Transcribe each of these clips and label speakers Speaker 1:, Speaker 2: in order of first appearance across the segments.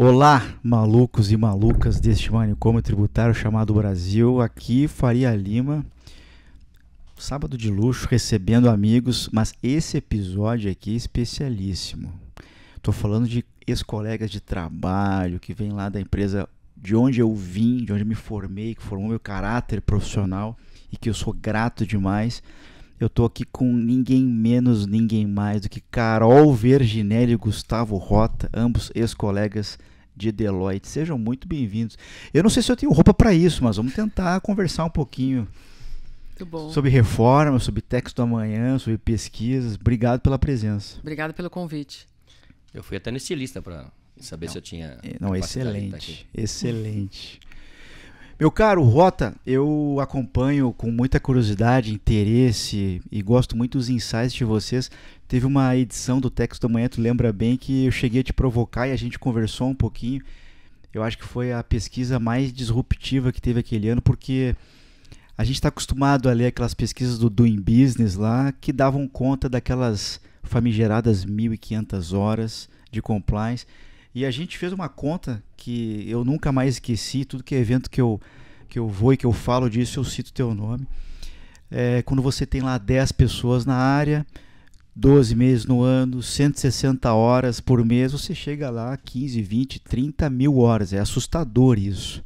Speaker 1: Olá, malucos e malucas deste manicômio tributário chamado Brasil. Aqui Faria Lima, sábado de luxo, recebendo amigos, mas esse episódio aqui é especialíssimo. Estou falando de ex-colegas de trabalho que vêm lá da empresa de onde eu vim, de onde eu me formei, que formou meu caráter profissional e que eu sou grato demais. Eu estou aqui com ninguém menos, ninguém mais do que Carol Verginelli e Gustavo Rota, ambos ex-colegas de Deloitte. Sejam muito bem-vindos. Eu não sei se eu tenho roupa para isso, mas vamos tentar conversar um pouquinho sobre reforma, sobre texto do amanhã, sobre pesquisas. Obrigado pela presença.
Speaker 2: Obrigado pelo convite.
Speaker 3: Eu fui até no estilista para saber se eu tinha...
Speaker 1: Não, excelente, excelente. Meu caro Rota, eu acompanho com muita curiosidade, interesse e gosto muito dos insights de vocês. Teve uma edição do Texto da Manhã, tu lembra bem, que eu cheguei a te provocar e a gente conversou um pouquinho. Eu acho que foi a pesquisa mais disruptiva que teve aquele ano, porque a gente está acostumado a ler aquelas pesquisas do Doing Business lá, que davam conta daquelas famigeradas 1.500 horas de compliance. E a gente fez uma conta que eu nunca mais esqueci, tudo que é evento que eu vou e que eu falo disso, eu cito teu nome. Quando você tem lá 10 pessoas na área, 12 meses no ano, 160 horas por mês, você chega lá a 15, 20, 30 mil horas. É assustador isso.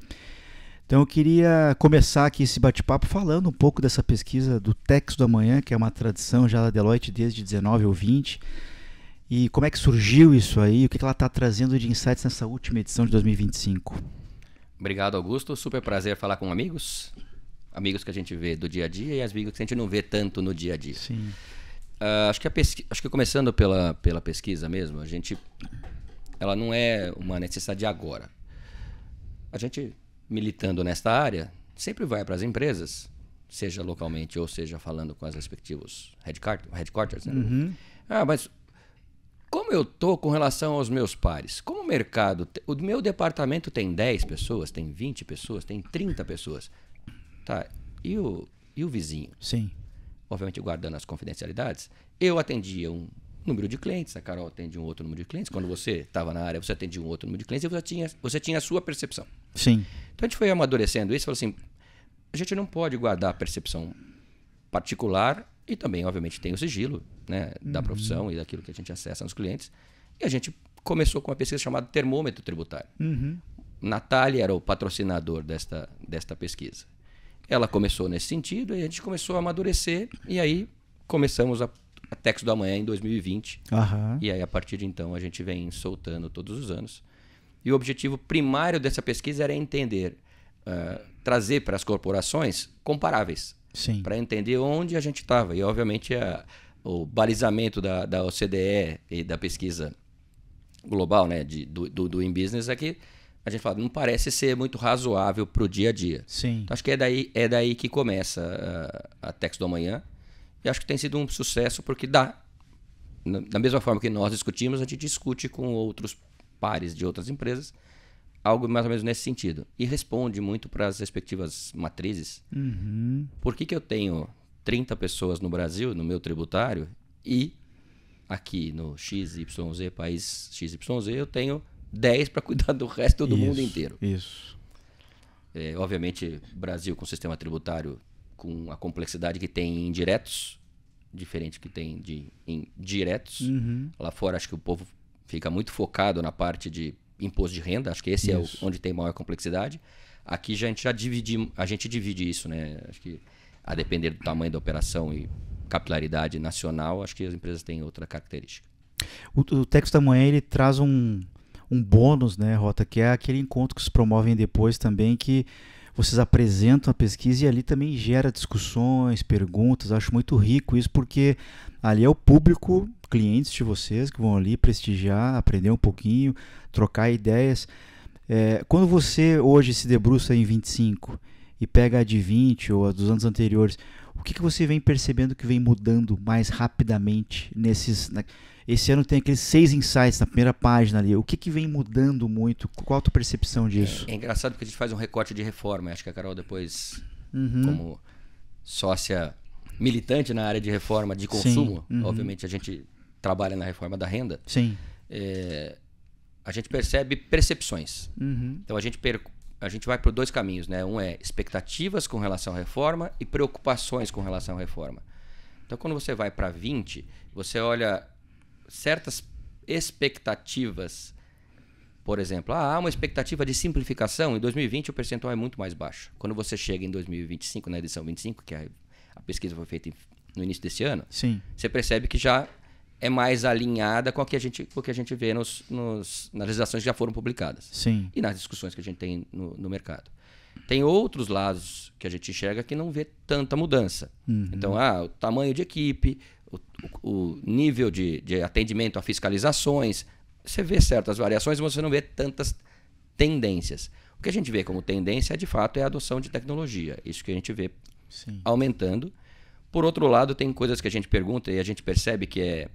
Speaker 1: Então eu queria começar aqui esse bate-papo falando um pouco dessa pesquisa do Texto do Amanhã, que é uma tradição já da Deloitte desde 19 ou 20. E como é que surgiu isso aí? O que ela está trazendo de insights nessa última edição de 2025?
Speaker 3: Obrigado, Augusto. Super prazer falar com amigos. Amigos que a gente vê do dia a dia e amigos que a gente não vê tanto no dia a dia.
Speaker 1: Sim.
Speaker 3: Acho que começando pela pesquisa mesmo, ela não é uma necessidade de agora. A gente, militando nesta área, sempre vai para as empresas, seja localmente ou seja falando com as respectivos headquarters. Né?
Speaker 1: Uhum.
Speaker 3: Mas... como eu estou com relação aos meus pares? Como o mercado... o meu departamento tem 10 pessoas, tem 20 pessoas, tem 30 pessoas. Tá, e o vizinho?
Speaker 1: Sim.
Speaker 3: Obviamente guardando as confidencialidades. Eu atendia um número de clientes, a Carol atendia um outro número de clientes. Quando você estava na área, você atendia um outro número de clientes e você tinha a sua percepção.
Speaker 1: Sim.
Speaker 3: Então a gente foi amadurecendo isso e falou assim, a gente não pode guardar a percepção particular e também, obviamente, tem o sigilo, né, da profissão e daquilo que a gente acessa nos clientes. E a gente começou com uma pesquisa chamada Termômetro Tributário.
Speaker 1: Uhum.
Speaker 3: Natália era o patrocinador desta pesquisa. Ela começou nesse sentido e a gente começou a amadurecer e aí começamos a Texto do Amanhã em 2020.
Speaker 1: Uhum.
Speaker 3: E aí, a partir de então, a gente vem soltando todos os anos. E o objetivo primário dessa pesquisa era entender, trazer para as corporações comparáveis. Para entender onde a gente estava. E, obviamente, o balizamento da OCDE e da pesquisa global, né, do In Business, é que a gente fala, não parece ser muito razoável para o dia a dia.
Speaker 1: Sim.
Speaker 3: Então, acho que é daí que começa a Texto do Amanhã. E acho que tem sido um sucesso porque da mesma forma que nós discutimos, a gente discute com outros pares de outras empresas, algo mais ou menos nesse sentido. E responde muito para as respectivas matrizes.
Speaker 1: Uhum.
Speaker 3: Por que eu tenho 30 pessoas no Brasil, no meu tributário, e aqui no XYZ, país XYZ, eu tenho 10 para cuidar do resto do mundo inteiro?
Speaker 1: Isso.
Speaker 3: Obviamente, Brasil com sistema tributário com a complexidade que tem em indiretos, diferente que tem de indiretos.
Speaker 1: Uhum.
Speaker 3: Lá fora, acho que o povo fica muito focado na parte de imposto de renda, acho que esse é onde tem maior complexidade. Aqui a gente divide isso, né? Acho que a depender do tamanho da operação e capilaridade nacional, acho que as empresas têm outra característica.
Speaker 1: O Texto da Manhã ele traz um bônus, né, Rota, que é aquele encontro que se promovem depois também, que vocês apresentam a pesquisa e ali também gera discussões, perguntas. Acho muito rico isso, porque ali é o público, clientes de vocês que vão ali prestigiar, aprender um pouquinho, trocar ideias. Quando você hoje se debruça em 25 e pega a de 20 ou a dos anos anteriores, o que você vem percebendo que vem mudando mais rapidamente nesses... Esse ano tem aqueles 6 insights na primeira página ali. O que vem mudando muito? Qual a tua percepção disso?
Speaker 3: É engraçado porque a gente faz um recorte de reforma. Acho que a Carol depois, como sócia militante na área de reforma de consumo, obviamente a gente trabalha na reforma da renda.
Speaker 1: Sim.
Speaker 3: a gente percebe percepções. Então a gente vai por 2 caminhos, né? Um é expectativas com relação à reforma e preocupações com relação à reforma. Então quando você vai para 20, você olha certas expectativas. Por exemplo, há uma expectativa de simplificação. Em 2020 o percentual é muito mais baixo. Quando você chega em 2025, na edição 25, que a pesquisa foi feita no início desse ano,
Speaker 1: sim,
Speaker 3: você percebe que já é mais alinhada com o que a gente vê nas legislações que já foram publicadas.
Speaker 1: Sim.
Speaker 3: E nas discussões que a gente tem no mercado. Tem outros lados que a gente enxerga que não vê tanta mudança. Então, o tamanho de equipe, o nível de atendimento a fiscalizações, você vê certas variações, mas você não vê tantas tendências. O que a gente vê como tendência, de fato, é a adoção de tecnologia. Isso que a gente vê aumentando. Por outro lado, tem coisas que a gente pergunta e a gente percebe que é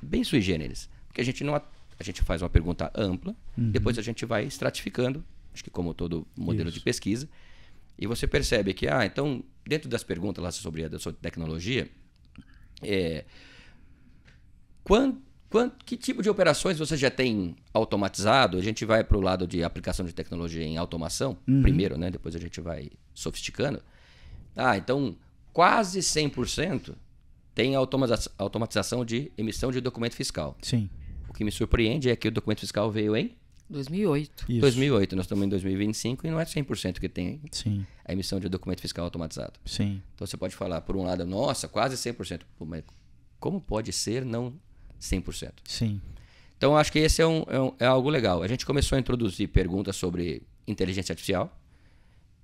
Speaker 3: bem sui generis. Porque a gente faz uma pergunta ampla, depois a gente vai estratificando, acho que como todo modelo de pesquisa, e você percebe que, então, dentro das perguntas lá sobre a adoção de tecnologia, que tipo de operações você já tem automatizado? A gente vai para o lado de aplicação de tecnologia em automação, primeiro, né? Depois a gente vai sofisticando. Então, quase 100% tem automatização de emissão de documento fiscal.
Speaker 1: Sim.
Speaker 3: O que me surpreende é que o documento fiscal veio em
Speaker 2: 2008.
Speaker 1: Isso.
Speaker 3: 2008. Nós estamos em 2025 e não é 100% que tem
Speaker 1: Sim.
Speaker 3: a emissão de documento fiscal automatizado.
Speaker 1: Sim.
Speaker 3: Então você pode falar, por um lado, nossa, quase 100%. Pô, mas como pode ser não 100%?
Speaker 1: Sim.
Speaker 3: Então acho que esse é algo legal. A gente começou a introduzir perguntas sobre inteligência artificial.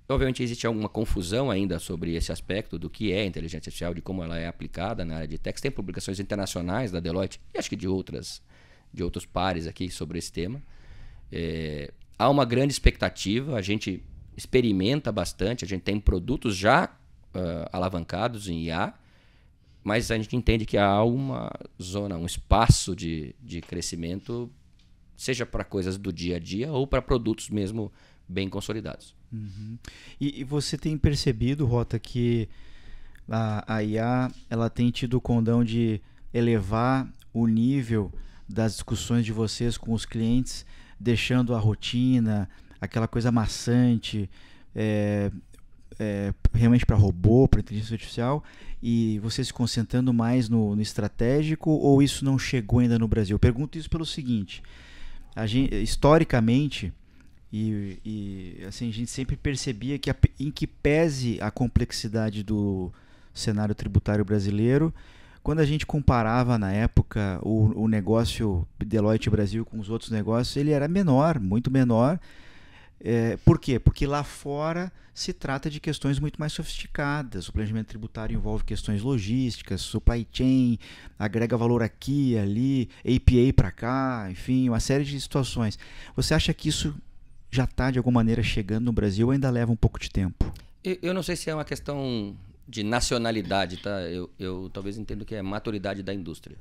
Speaker 3: Obviamente existe alguma confusão ainda sobre esse aspecto do que é inteligência artificial, de como ela é aplicada na área de texto. Tem publicações internacionais da Deloitte e acho que de outros pares aqui sobre esse tema. Há uma grande expectativa, a gente experimenta bastante, a gente tem produtos já alavancados em IA, mas a gente entende que há uma zona, um espaço de crescimento, seja para coisas do dia a dia ou para produtos mesmo bem consolidados.
Speaker 1: E você tem percebido, Rota, que a IA ela tem tido o condão de elevar o nível das discussões de vocês com os clientes, deixando a rotina, aquela coisa maçante, realmente para robô, para inteligência artificial, e vocês se concentrando mais no estratégico, ou isso não chegou ainda no Brasil? Eu pergunto isso pelo seguinte, historicamente, assim, a gente sempre percebia que em que pese a complexidade do cenário tributário brasileiro, quando a gente comparava na época o negócio Deloitte Brasil com os outros negócios, ele era menor, muito menor. Por quê? Porque lá fora se trata de questões muito mais sofisticadas. O planejamento tributário envolve questões logísticas, supply chain, agrega valor aqui e ali, APA para cá, enfim, uma série de situações. Você acha que isso já está de alguma maneira chegando no Brasil ou ainda leva um pouco de tempo?
Speaker 3: Eu não sei se é uma questão de nacionalidade, tá? Eu talvez entendo que é maturidade da indústria.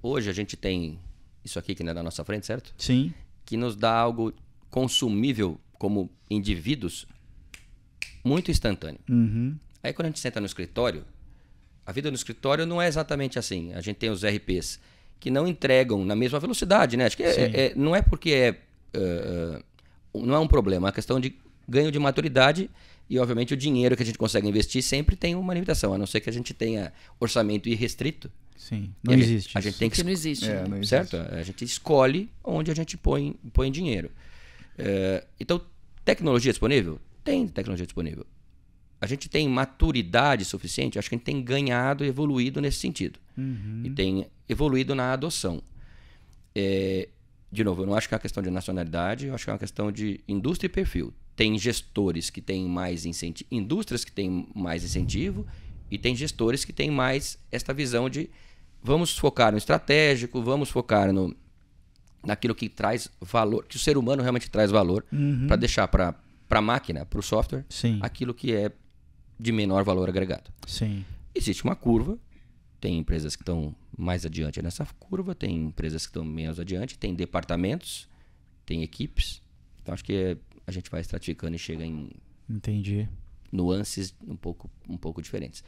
Speaker 3: Hoje a gente tem isso aqui que não é da nossa frente, certo?
Speaker 1: Sim.
Speaker 3: Que nos dá algo consumível como indivíduos muito instantâneo. Aí quando a gente senta no escritório, a vida no escritório não é exatamente assim. A gente tem os RPs que não entregam na mesma velocidade, né? Acho que não é porque não é um problema, é uma questão de ganho de maturidade e, obviamente, o dinheiro que a gente consegue investir sempre tem uma limitação, a não ser que a gente tenha orçamento irrestrito.
Speaker 1: Sim, não existe.
Speaker 3: A gente tem que
Speaker 2: não existe.
Speaker 1: Não existe.
Speaker 3: Certo? A gente escolhe onde a gente põe dinheiro. Então, tecnologia disponível? Tem tecnologia disponível. A gente tem maturidade suficiente? Acho que a gente tem ganhado e evoluído nesse sentido. E tem evoluído na adoção. De novo, eu não acho que é uma questão de nacionalidade, eu acho que é uma questão de indústria e perfil. Tem gestores que têm mais incentivo, indústrias que têm mais incentivo, e tem gestores que têm mais esta visão de vamos focar no estratégico, vamos focar naquilo que traz valor, que o ser humano realmente traz valor, para deixar para a máquina, para o software, aquilo que é de menor valor agregado.
Speaker 1: Sim.
Speaker 3: Existe uma curva, tem empresas que estão mais adiante nessa curva, tem empresas que estão menos adiante, tem departamentos, tem equipes. Então acho que a gente vai estratificando e chega em
Speaker 1: Entendi.
Speaker 3: nuances um pouco diferentes.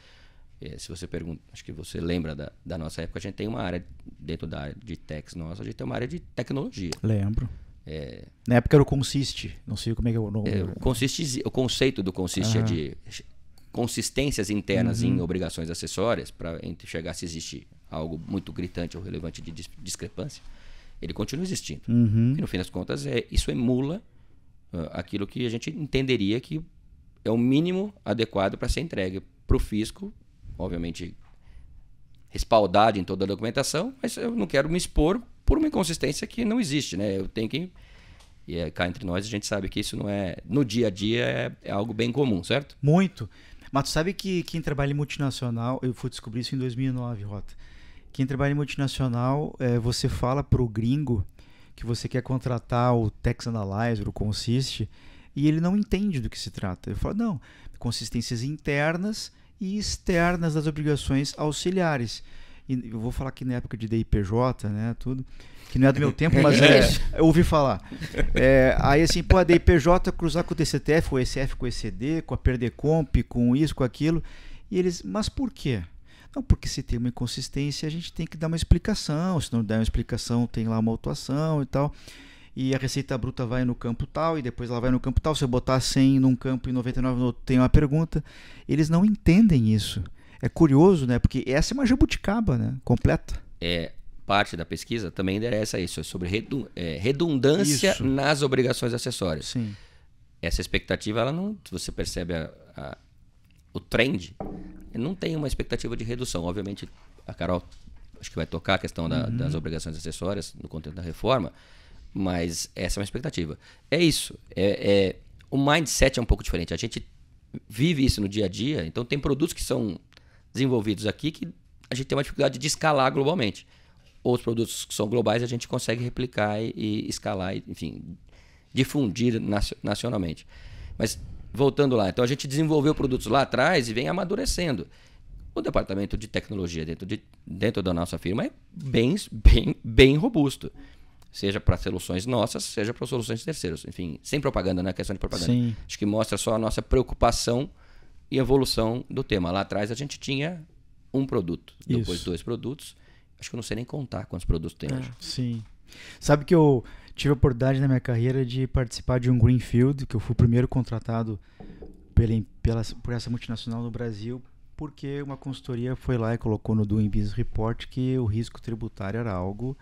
Speaker 3: Se você pergunta, acho que você lembra da nossa época, a gente tem uma área, dentro da área de techs nossa, a gente tem uma área de tecnologia.
Speaker 1: Lembro. Na época era o Consist, não sei como é que é o nome.
Speaker 3: O conceito do Consist é de consistências internas em obrigações acessórias, para enxergar se existe algo muito gritante ou relevante de discrepância. Ele continua existindo. E no fim das contas, isso emula aquilo que a gente entenderia que é o mínimo adequado para ser entregue para o fisco, obviamente respaldado em toda a documentação, mas eu não quero me expor por uma inconsistência que não existe, né? Eu tenho que... E cá entre nós a gente sabe que isso não é... No dia a dia é algo bem comum, certo?
Speaker 1: Muito. Mas tu sabe que quem trabalha em multinacional... Eu fui descobrir isso em 2009, Rota. Quem trabalha em multinacional, você fala pro gringo que você quer contratar o Tax Analyzer, o Consist, e ele não entende do que se trata. Ele fala, não, consistências internas e externas das obrigações auxiliares. E eu vou falar aqui na época de DIPJ, né, tudo, que não é do meu tempo, mas eu ouvi falar. Aí assim, a DIPJ cruzar com o TCTF, o ECF com o ECD, com a Perdecomp, com isso, com aquilo, e eles, mas por quê? Não, porque se tem uma inconsistência, a gente tem que dar uma explicação, se não der uma explicação, tem lá uma autuação e tal. E a receita bruta vai no campo tal, e depois ela vai no campo tal. Se eu botar 100 num campo e 99 no outro, tem uma pergunta. Eles não entendem isso. É curioso, né? Porque essa é uma jabuticaba, né? Completa.
Speaker 3: Parte da pesquisa também endereça isso, é sobre redundância nas obrigações acessórias.
Speaker 1: Sim.
Speaker 3: Essa expectativa, ela não, se você percebe o trend, não tem uma expectativa de redução. Obviamente, a Carol acho que vai tocar a questão das obrigações acessórias no contexto da reforma, mas essa é uma expectativa. É isso. O mindset é um pouco diferente. A gente vive isso no dia a dia, então tem produtos que são desenvolvidos aqui que a gente tem uma dificuldade de escalar globalmente. Outros produtos que são globais a gente consegue replicar e escalar, enfim, difundir nacionalmente. Mas voltando lá, então a gente desenvolveu produtos lá atrás e vem amadurecendo. O departamento de tecnologia dentro da nossa firma é bem robusto. Seja para soluções nossas, seja para soluções de terceiros. Enfim, sem propaganda, não é questão de propaganda.
Speaker 1: Sim.
Speaker 3: Acho que mostra só a nossa preocupação e evolução do tema. Lá atrás a gente tinha um produto, depois 2 produtos. Acho que eu não sei nem contar quantos produtos tem hoje.
Speaker 1: Sim. Sabe que eu tive a oportunidade na minha carreira de participar de um Greenfield, que eu fui o primeiro contratado por essa multinacional no Brasil, porque uma consultoria foi lá e colocou no Doing Business Report que o risco tributário era algo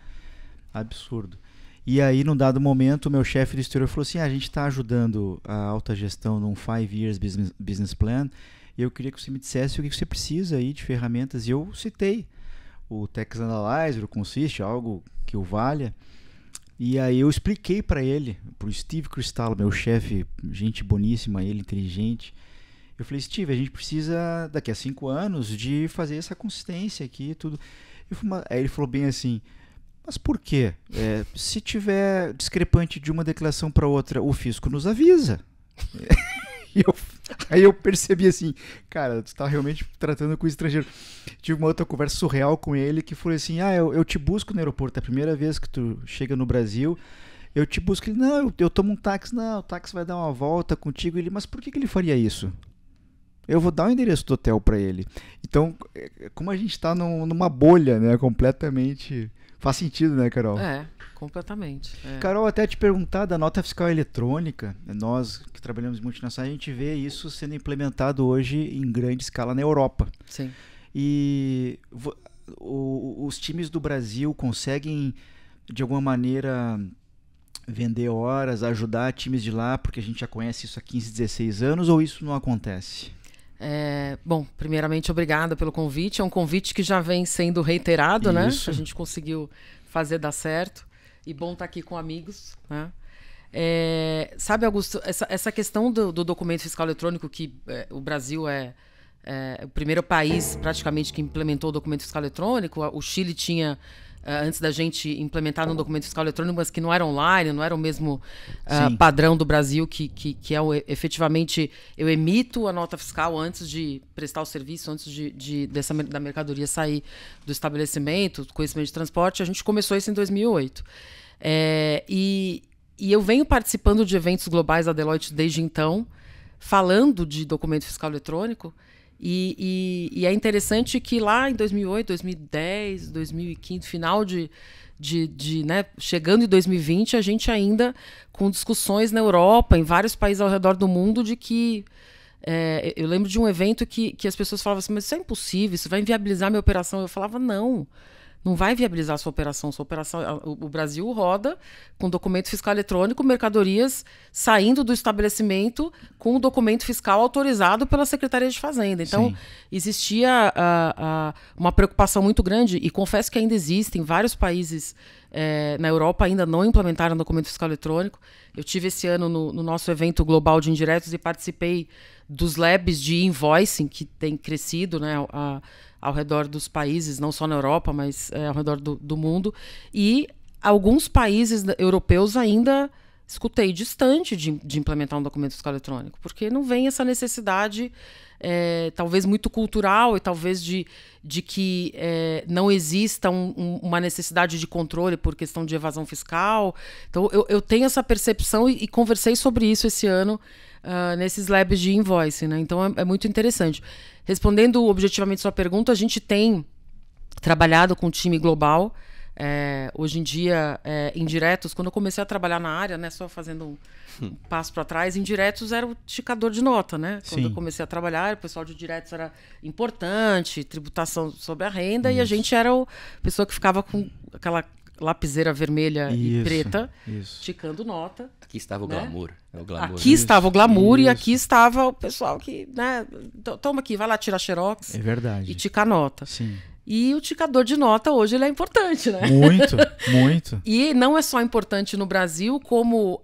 Speaker 1: absurdo. E aí, num dado momento, o meu chefe do exterior falou assim, a gente está ajudando a alta gestão num 5 Years Business Plan, e eu queria que você me dissesse o que você precisa aí de ferramentas. E eu citei o Tax Analyzer, o Consist, algo que o valha. E aí eu expliquei para ele, para o Steve Cristallo, meu chefe, gente boníssima, ele inteligente. Eu falei, Steve, a gente precisa, daqui a 5 anos, de fazer essa consistência aqui e tudo. Aí ele falou bem assim, mas por quê? Se tiver discrepante de uma declaração para outra, o fisco nos avisa. Aí eu percebi assim, cara, tu está realmente tratando com o estrangeiro. Tive uma outra conversa surreal com ele que foi assim, eu te busco no aeroporto, é a primeira vez que tu chega no Brasil, eu te busco. Ele, não, eu tomo um táxi, não, o táxi vai dar uma volta contigo. Ele, mas por que ele faria isso? Eu vou dar o endereço do hotel para ele. Então, como a gente está numa bolha, né, completamente... Faz sentido, né, Carol?
Speaker 2: Completamente.
Speaker 1: Carol, até te perguntar da nota fiscal eletrônica, nós que trabalhamos em multinacionais, a gente vê isso sendo implementado hoje em grande escala na Europa.
Speaker 2: Sim.
Speaker 1: E os times do Brasil conseguem, de alguma maneira, vender horas, ajudar times de lá, porque a gente já conhece isso há 15, 16 anos, ou isso não acontece?
Speaker 2: Bom, primeiramente, obrigada pelo convite. É um convite que já vem sendo reiterado, né? A gente conseguiu fazer dar certo. E bom estar aqui com amigos, né? Sabe, Augusto, essa questão do documento fiscal eletrônico, que o Brasil é o primeiro país praticamente que implementou o documento fiscal eletrônico. O Chile tinha, antes da gente implementar no documento fiscal eletrônico, mas que não era online, não era o mesmo padrão do Brasil, que efetivamente eu emito a nota fiscal antes de prestar o serviço, antes da mercadoria sair do estabelecimento, conhecimento de transporte. A gente começou isso em 2008. E eu venho participando de eventos globais da Deloitte desde então, falando de documento fiscal eletrônico, E é interessante que lá em 2008, 2010, 2015, final né, chegando em 2020, a gente ainda com discussões na Europa, em vários países ao redor do mundo, de que... eu lembro de um evento que as pessoas falavam assim, mas isso é impossível, isso vai inviabilizar minha operação. Eu falava, não vai viabilizar a sua operação. O Brasil roda com documento fiscal eletrônico, mercadorias saindo do estabelecimento com o documento fiscal autorizado pela Secretaria de Fazenda. Então, existia uma preocupação muito grande, e confesso que ainda existem vários países na Europa ainda não implementaram o documento fiscal eletrônico. Eu tive esse ano no nosso evento global de indiretos e participei dos labs de invoicing que tem crescido, né, ao redor dos países, não só na Europa, mas ao redor do mundo. E alguns países europeus ainda escutei distante de implementar um documento fiscal eletrônico, porque não vem essa necessidade, talvez muito cultural, e talvez de que não exista uma necessidade de controle por questão de evasão fiscal. Então, eu tenho essa percepção e conversei sobre isso esse ano nesses labs de invoicing, né? Então, é muito interessante. Respondendo objetivamente sua pergunta, a gente tem trabalhado com um time global. Hoje em dia, indiretos, quando eu comecei a trabalhar na área, né, só fazendo um passo para trás, indiretos era o esticador de nota, né? Quando eu comecei a trabalhar, o pessoal de indiretos era importante, tributação sobre a renda, e a gente era a pessoa que ficava com aquela lapiseira vermelha e preta, esticando nota.
Speaker 3: Aqui estava o glamour.
Speaker 2: Aqui estava o glamour e aqui estava o pessoal que, né, toma aqui, vai lá tirar xerox.
Speaker 1: É verdade.
Speaker 2: E ticar nota.
Speaker 1: Sim.
Speaker 2: E o ticador de nota hoje ele é importante, né?
Speaker 1: Muito, muito.
Speaker 2: E não é só importante no Brasil, como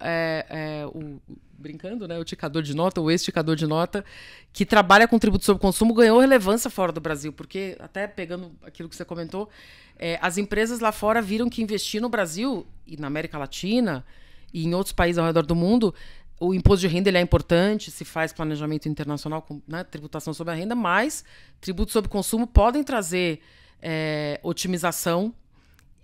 Speaker 2: brincando, né? O ticador de nota, o ex-ticador de nota, que trabalha com tributo sobre consumo, ganhou relevância fora do Brasil, porque, até pegando aquilo que você comentou, as empresas lá fora viram que investir no Brasil e na América Latina e em outros países ao redor do mundo, o imposto de renda ele é importante, se faz planejamento internacional com, né, tributação sobre a renda, mas tributos sobre consumo podem trazer otimização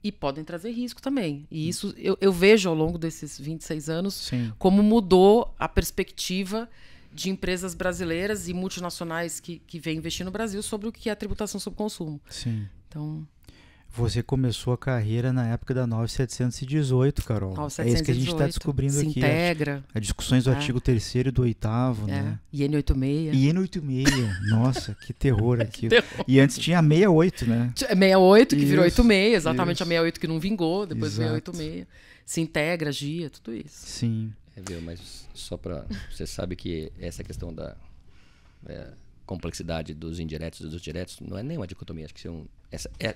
Speaker 2: e podem trazer risco também. E isso eu vejo ao longo desses 26 anos como mudou a perspectiva de empresas brasileiras e multinacionais que vêm investir no Brasil sobre o que é a tributação sobre consumo.
Speaker 1: Sim.
Speaker 2: Então...
Speaker 1: Você começou a carreira na época da 9718, Carol.
Speaker 2: 9718,
Speaker 1: é isso que a gente está descobrindo
Speaker 2: se
Speaker 1: aqui.
Speaker 2: Integra.
Speaker 1: As discussões do artigo 3º e do 8º, né?
Speaker 2: IN86.
Speaker 1: IN86. Nossa, que terror aquilo.
Speaker 2: terror.
Speaker 1: E antes tinha a 68, né?
Speaker 2: 68, que virou 86, exatamente. A 68 que não vingou, depois veio a 86. Se integra, GIA, tudo isso.
Speaker 1: Sim.
Speaker 3: Mas só para... Você sabe que essa questão da complexidade dos indiretos e dos diretos não é nenhuma dicotomia.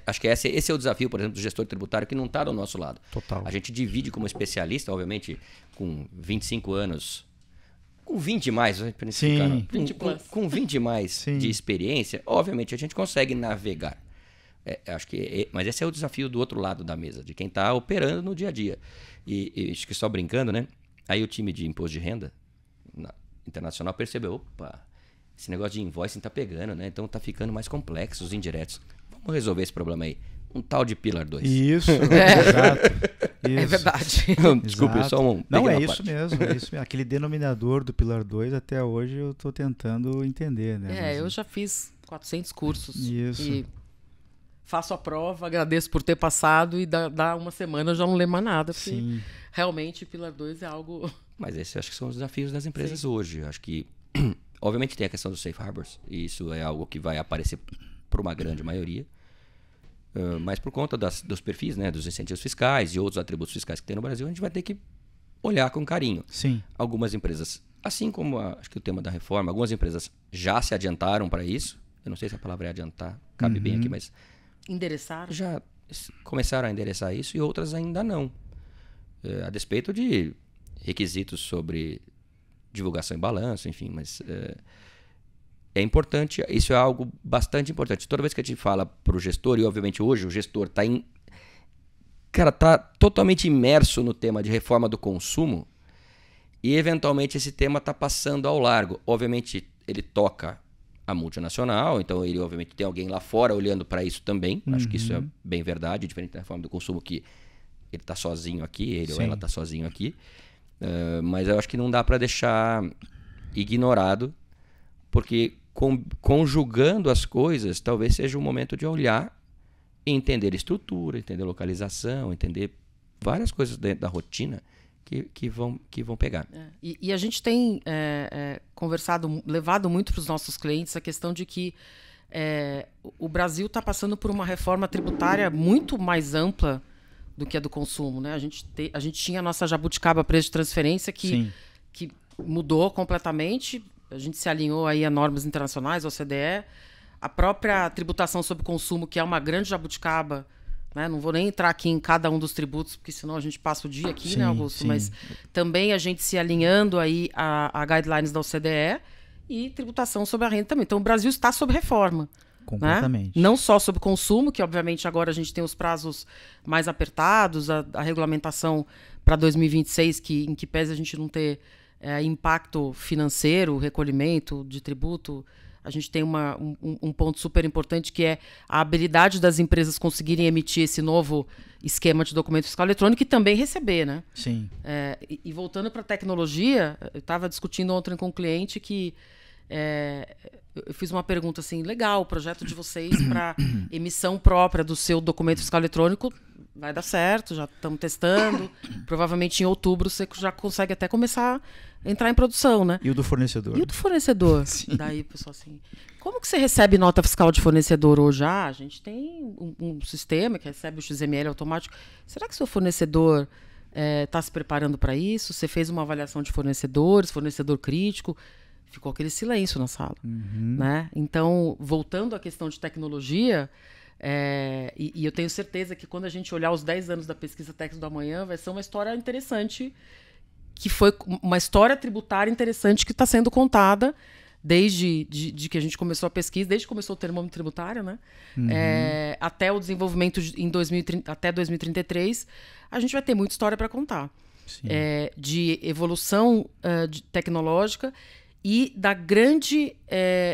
Speaker 3: Acho que esse é o desafio, por exemplo, do gestor tributário, que não está do nosso lado.
Speaker 1: Total.
Speaker 3: A gente divide como especialista, obviamente, com 25 anos, com 20 mais,
Speaker 1: Sim.
Speaker 3: Com 20 mais de experiência, obviamente a gente consegue navegar. Mas esse é o desafio do outro lado da mesa, de quem está operando no dia a dia. E acho que só brincando, né? Aí o time de imposto de renda internacional percebeu, opa, esse negócio de invoicing tá pegando, né? Então tá ficando mais complexo os indiretos. Vamos resolver esse problema aí. Um tal de Pilar 2.
Speaker 1: Isso, exato. Isso.
Speaker 2: É verdade.
Speaker 3: Desculpe, só um...
Speaker 1: Não, é isso mesmo. Aquele denominador do Pilar 2, até hoje eu tô tentando entender, né?
Speaker 2: Eu já fiz 400 cursos.
Speaker 1: Isso.
Speaker 2: E faço a prova, agradeço por ter passado e dá uma semana eu já não lembro mais nada. Porque realmente Pilar 2 é algo...
Speaker 3: Mas esses acho que são os desafios das empresas hoje. Acho que... Obviamente tem a questão dos safe harbors, e isso é algo que vai aparecer para uma grande maioria, mas por conta dos perfis, né, dos incentivos fiscais e outros atributos fiscais que tem no Brasil, a gente vai ter que olhar com carinho.
Speaker 1: Sim.
Speaker 3: Algumas empresas, assim como acho que o tema da reforma, algumas empresas já se adiantaram para isso. Eu não sei se a palavra é adiantar, cabe bem aqui, mas...
Speaker 2: Endereçaram?
Speaker 3: Já começaram a endereçar isso, e outras ainda não. A despeito de requisitos sobre... divulgação e balanço, enfim, mas é importante, isso é algo bastante importante. Toda vez que a gente fala para o gestor, e obviamente hoje o gestor tá totalmente imerso no tema de reforma do consumo, e eventualmente esse tema está passando ao largo. Obviamente ele toca a multinacional, então ele obviamente tem alguém lá fora olhando para isso também, acho que isso é bem verdade, diferente da reforma do consumo, que ele está sozinho aqui, ele ou ela está sozinho aqui. Mas eu acho que não dá para deixar ignorado, porque conjugando as coisas, talvez seja o momento de olhar e entender estrutura, entender localização, entender várias coisas dentro da rotina que vão pegar.
Speaker 2: E a gente tem conversado, levado muito para os nossos clientes a questão de que o Brasil está passando por uma reforma tributária muito mais ampla do que a do consumo, né? A gente tinha a nossa jabuticaba preço de transferência que mudou completamente. A gente se alinhou aí a normas internacionais, OCDE. A própria tributação sobre consumo, que é uma grande jabuticaba, né? Não vou nem entrar aqui em cada um dos tributos, porque senão a gente passa o dia aqui, né, Augusto? Sim. Mas também a gente se alinhando aí a guidelines da OCDE e tributação sobre a renda também. Então o Brasil está sob reforma.
Speaker 1: Completamente.
Speaker 2: Né? Não só sobre consumo, que obviamente agora a gente tem os prazos mais apertados, a regulamentação para 2026, em que pese a gente não ter impacto financeiro, recolhimento de tributo, a gente tem um ponto super importante, que é a habilidade das empresas conseguirem emitir esse novo esquema de documento fiscal eletrônico e também receber, né?
Speaker 1: Sim.
Speaker 2: E voltando para a tecnologia, eu estava discutindo ontem com um cliente que eu fiz uma pergunta assim, legal, o projeto de vocês para emissão própria do seu documento fiscal eletrônico vai dar certo, já estamos testando, provavelmente em outubro você já consegue até começar a entrar em produção, né?
Speaker 1: E o do fornecedor?
Speaker 2: E o do fornecedor?
Speaker 1: Sim.
Speaker 2: Daí, pessoal, assim, como que você recebe nota fiscal de fornecedor hoje? A gente tem um sistema que recebe o XML automático. Será que seu fornecedor está se preparando para isso? Você fez uma avaliação de fornecedores, fornecedor crítico? Ficou aquele silêncio na sala. Né? Então, voltando à questão de tecnologia, e eu tenho certeza que quando a gente olhar os 10 anos da pesquisa Tex do Amanhã, vai ser uma história interessante, que foi uma história tributária interessante que está sendo contada desde que a gente começou a pesquisa, desde que começou o termômetro tributário, né? Até o desenvolvimento em 2030, até 2033, a gente vai ter muita história para contar. De evolução tecnológica e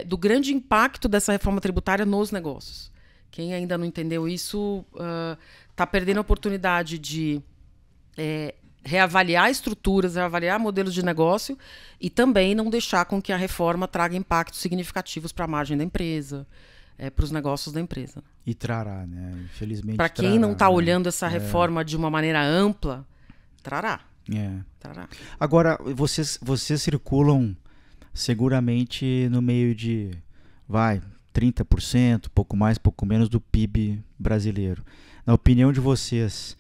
Speaker 2: do grande impacto dessa reforma tributária nos negócios. Quem ainda não entendeu isso está perdendo a oportunidade de reavaliar estruturas, reavaliar modelos de negócio e também não deixar com que a reforma traga impactos significativos para a margem da empresa, para os negócios da empresa.
Speaker 1: E trará, né? Infelizmente.
Speaker 2: Para quem não está olhando essa reforma de uma maneira ampla, trará. Trará.
Speaker 1: Agora, vocês circulam seguramente no meio de 30%, pouco mais, pouco menos do PIB brasileiro. Na opinião de vocês,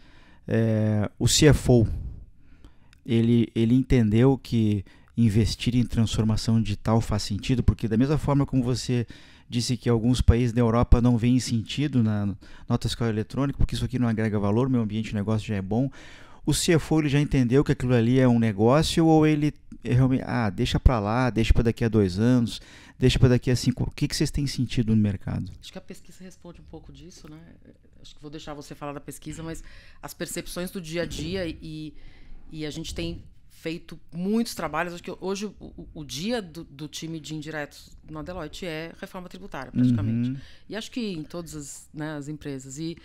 Speaker 1: o CFO, ele entendeu que investir em transformação digital faz sentido? Porque da mesma forma como você disse que alguns países da Europa não veem sentido na nota fiscal eletrônica, porque isso aqui não agrega valor, meu ambiente de negócio já é bom, o CFO ele já entendeu que aquilo ali é um negócio, ou ele realmente, deixa para lá, deixa para daqui a 2 anos, deixa para daqui a 5. O que vocês têm sentido no mercado?
Speaker 2: Acho que a pesquisa responde um pouco disso, né? Acho que vou deixar você falar da pesquisa, mas as percepções do dia a dia e a gente tem feito muitos trabalhos. Acho que hoje o dia do time de indiretos na Deloitte é reforma tributária, praticamente. E acho que em todas as empresas. E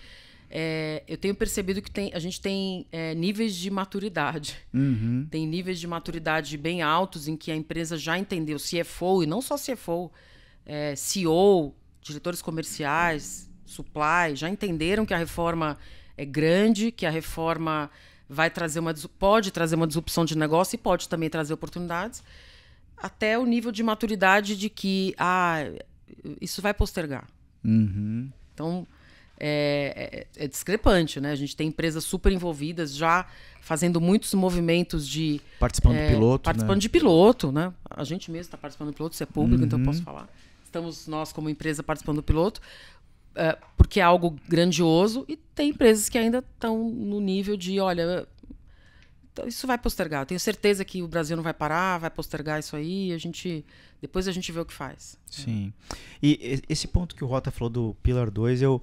Speaker 2: eu tenho percebido que a gente tem níveis de maturidade. Tem níveis de maturidade bem altos em que a empresa já entendeu, CFO, e não só CFO, CEO, diretores comerciais, supply, já entenderam que a reforma é grande, que a reforma pode trazer uma disrupção de negócio e pode também trazer oportunidades, até o nível de maturidade de que isso vai postergar. Então, é discrepante, né? A gente tem empresas super envolvidas, já fazendo muitos movimentos de...
Speaker 1: Participando do piloto,
Speaker 2: participando de piloto, né? A gente mesmo está participando do piloto, isso é público, então eu posso falar. Estamos nós, como empresa, participando do piloto, porque é algo grandioso, e tem empresas que ainda estão no nível de, olha, isso vai postergar. Eu tenho certeza que o Brasil não vai parar, vai postergar isso aí, depois a gente vê o que faz.
Speaker 1: Sim. E esse ponto que o Rota falou do Pillar 2, eu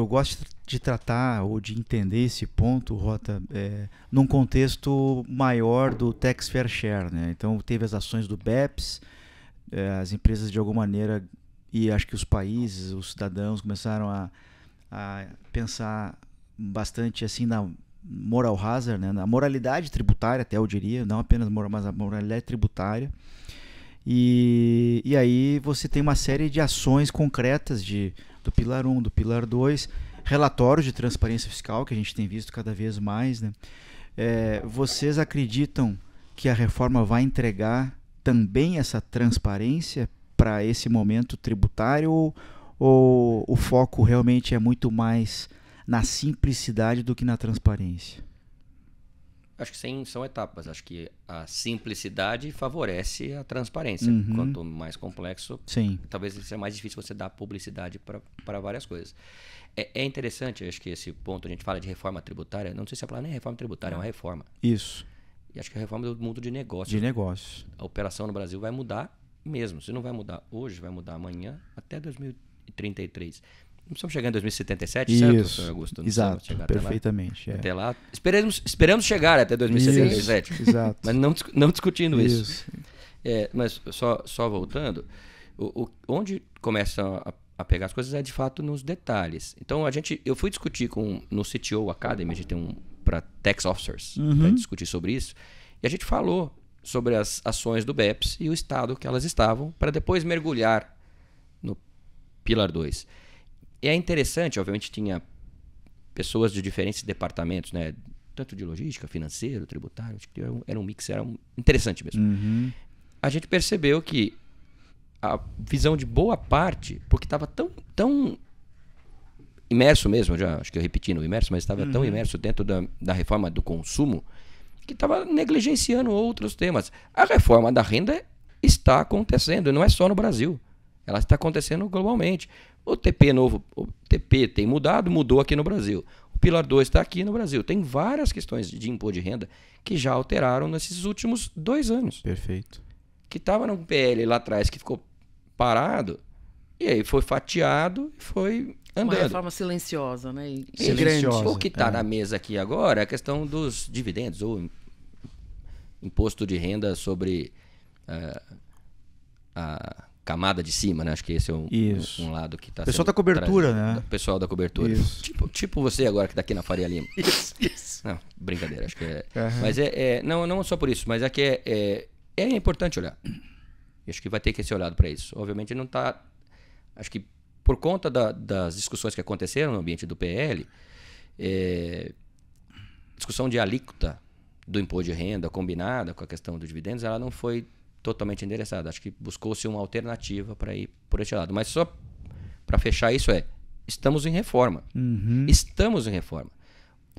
Speaker 1: gosto de tratar ou de entender esse ponto, Rota, num contexto maior do Tax Fair Share, né? Então, teve as ações do BEPS, as empresas de alguma maneira, e acho que os países, os cidadãos começaram a pensar bastante assim na moral hazard, né? Na moralidade tributária, até eu diria, não apenas moral, mas a moralidade tributária. E aí você tem uma série de ações concretas do Pilar 1, do Pilar 2, relatórios de transparência fiscal, que a gente tem visto cada vez mais, né? Vocês acreditam que a reforma vai entregar também essa transparência para esse momento tributário, ou o foco realmente é muito mais na simplicidade do que na transparência?
Speaker 3: Acho que sim, são etapas. Acho que a simplicidade favorece a transparência. Quanto mais complexo, talvez seja mais difícil você dar publicidade para várias coisas. É interessante, acho que esse ponto, a gente fala de reforma tributária, não sei se a palavra nem é reforma tributária, é uma reforma.
Speaker 1: Isso.
Speaker 3: E acho que a reforma do mundo de negócios.
Speaker 1: De negócios.
Speaker 3: A operação no Brasil vai mudar mesmo. Se não vai mudar hoje, vai mudar amanhã, até 2033. Não precisamos chegar em 2077,
Speaker 1: isso,
Speaker 3: certo, senhor Augusto? Não
Speaker 1: exato,
Speaker 3: chegar
Speaker 1: perfeitamente.
Speaker 3: Até lá. Esperamos chegar até 2077.
Speaker 1: Isso, exato.
Speaker 3: Mas não discutindo isso. Mas só voltando, onde começam a pegar as coisas é de fato nos detalhes. Então eu fui discutir no CTO Academy, a gente tem para Tax Officers, para discutir sobre isso, e a gente falou sobre as ações do BEPS e o estado que elas estavam, para depois mergulhar no Pilar 2. E é interessante, obviamente tinha pessoas de diferentes departamentos, né? Tanto de logística, financeiro, tributário, acho que era um mix, era interessante mesmo. A gente percebeu que a visão de boa parte, porque estava tão imerso mesmo, acho que eu repeti no imerso, mas estava tão imerso dentro da reforma do consumo, que estava negligenciando outros temas. A reforma da renda está acontecendo, e não é só no Brasil. Ela está acontecendo globalmente. O TP tem mudou aqui no Brasil. O Pilar 2 está aqui no Brasil. Tem várias questões de imposto de renda que já alteraram nesses últimos 2 anos.
Speaker 1: Perfeito.
Speaker 3: Que estava no PL lá atrás, que ficou parado, e aí foi fatiado e foi andando.
Speaker 2: Uma reforma silenciosa, né? E
Speaker 1: silenciosa.
Speaker 3: O que está na mesa aqui agora é a questão dos dividendos, ou imposto de renda sobre a camada de cima, né? Acho que esse é um lado que está...
Speaker 1: Pessoal da cobertura,
Speaker 3: trazido,
Speaker 1: né?
Speaker 3: Pessoal da cobertura.
Speaker 1: Isso.
Speaker 3: Tipo você agora que está aqui na Faria Lima.
Speaker 1: Isso.
Speaker 3: Não, brincadeira, acho que é... Mas não só por isso, mas é que é importante olhar. Acho que vai ter que ser olhado para isso. Obviamente não está... Acho que por conta das discussões que aconteceram no ambiente do PL, discussão de alíquota do imposto de renda combinada com a questão dos dividendos, ela não foi totalmente endereçada. Acho que buscou-se uma alternativa para ir por esse lado. Mas só para fechar isso estamos em reforma. Estamos em reforma.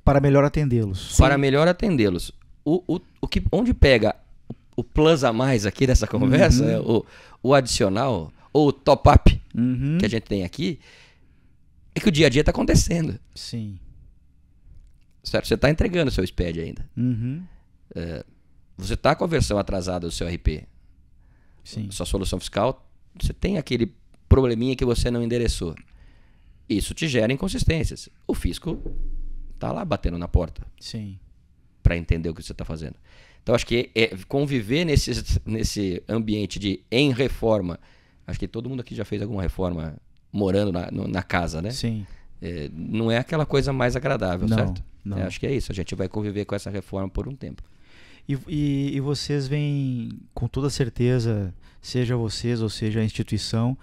Speaker 1: Para melhor atendê-los.
Speaker 3: Para melhor atendê-los. Onde pega o plus a mais aqui dessa conversa, o adicional, ou o top-up que a gente tem aqui, é que o dia a dia está acontecendo.
Speaker 1: Sim.
Speaker 3: Certo? Você está entregando o seu SPED ainda. Você está com a versão atrasada do seu RP.
Speaker 1: Sim.
Speaker 3: Sua solução fiscal, você tem aquele probleminha que você não endereçou. Isso te gera inconsistências. O fisco está lá batendo na porta.
Speaker 1: Sim.
Speaker 3: Para entender o que você está fazendo. Então, acho que conviver nesse ambiente em reforma. Acho que todo mundo aqui já fez alguma reforma morando na casa, né?
Speaker 1: Sim.
Speaker 3: Não é aquela coisa mais agradável, certo?
Speaker 1: Não.
Speaker 3: Acho que é isso. A gente vai conviver com essa reforma por um tempo.
Speaker 1: E vocês vêm, com toda certeza, seja vocês ou seja a instituição,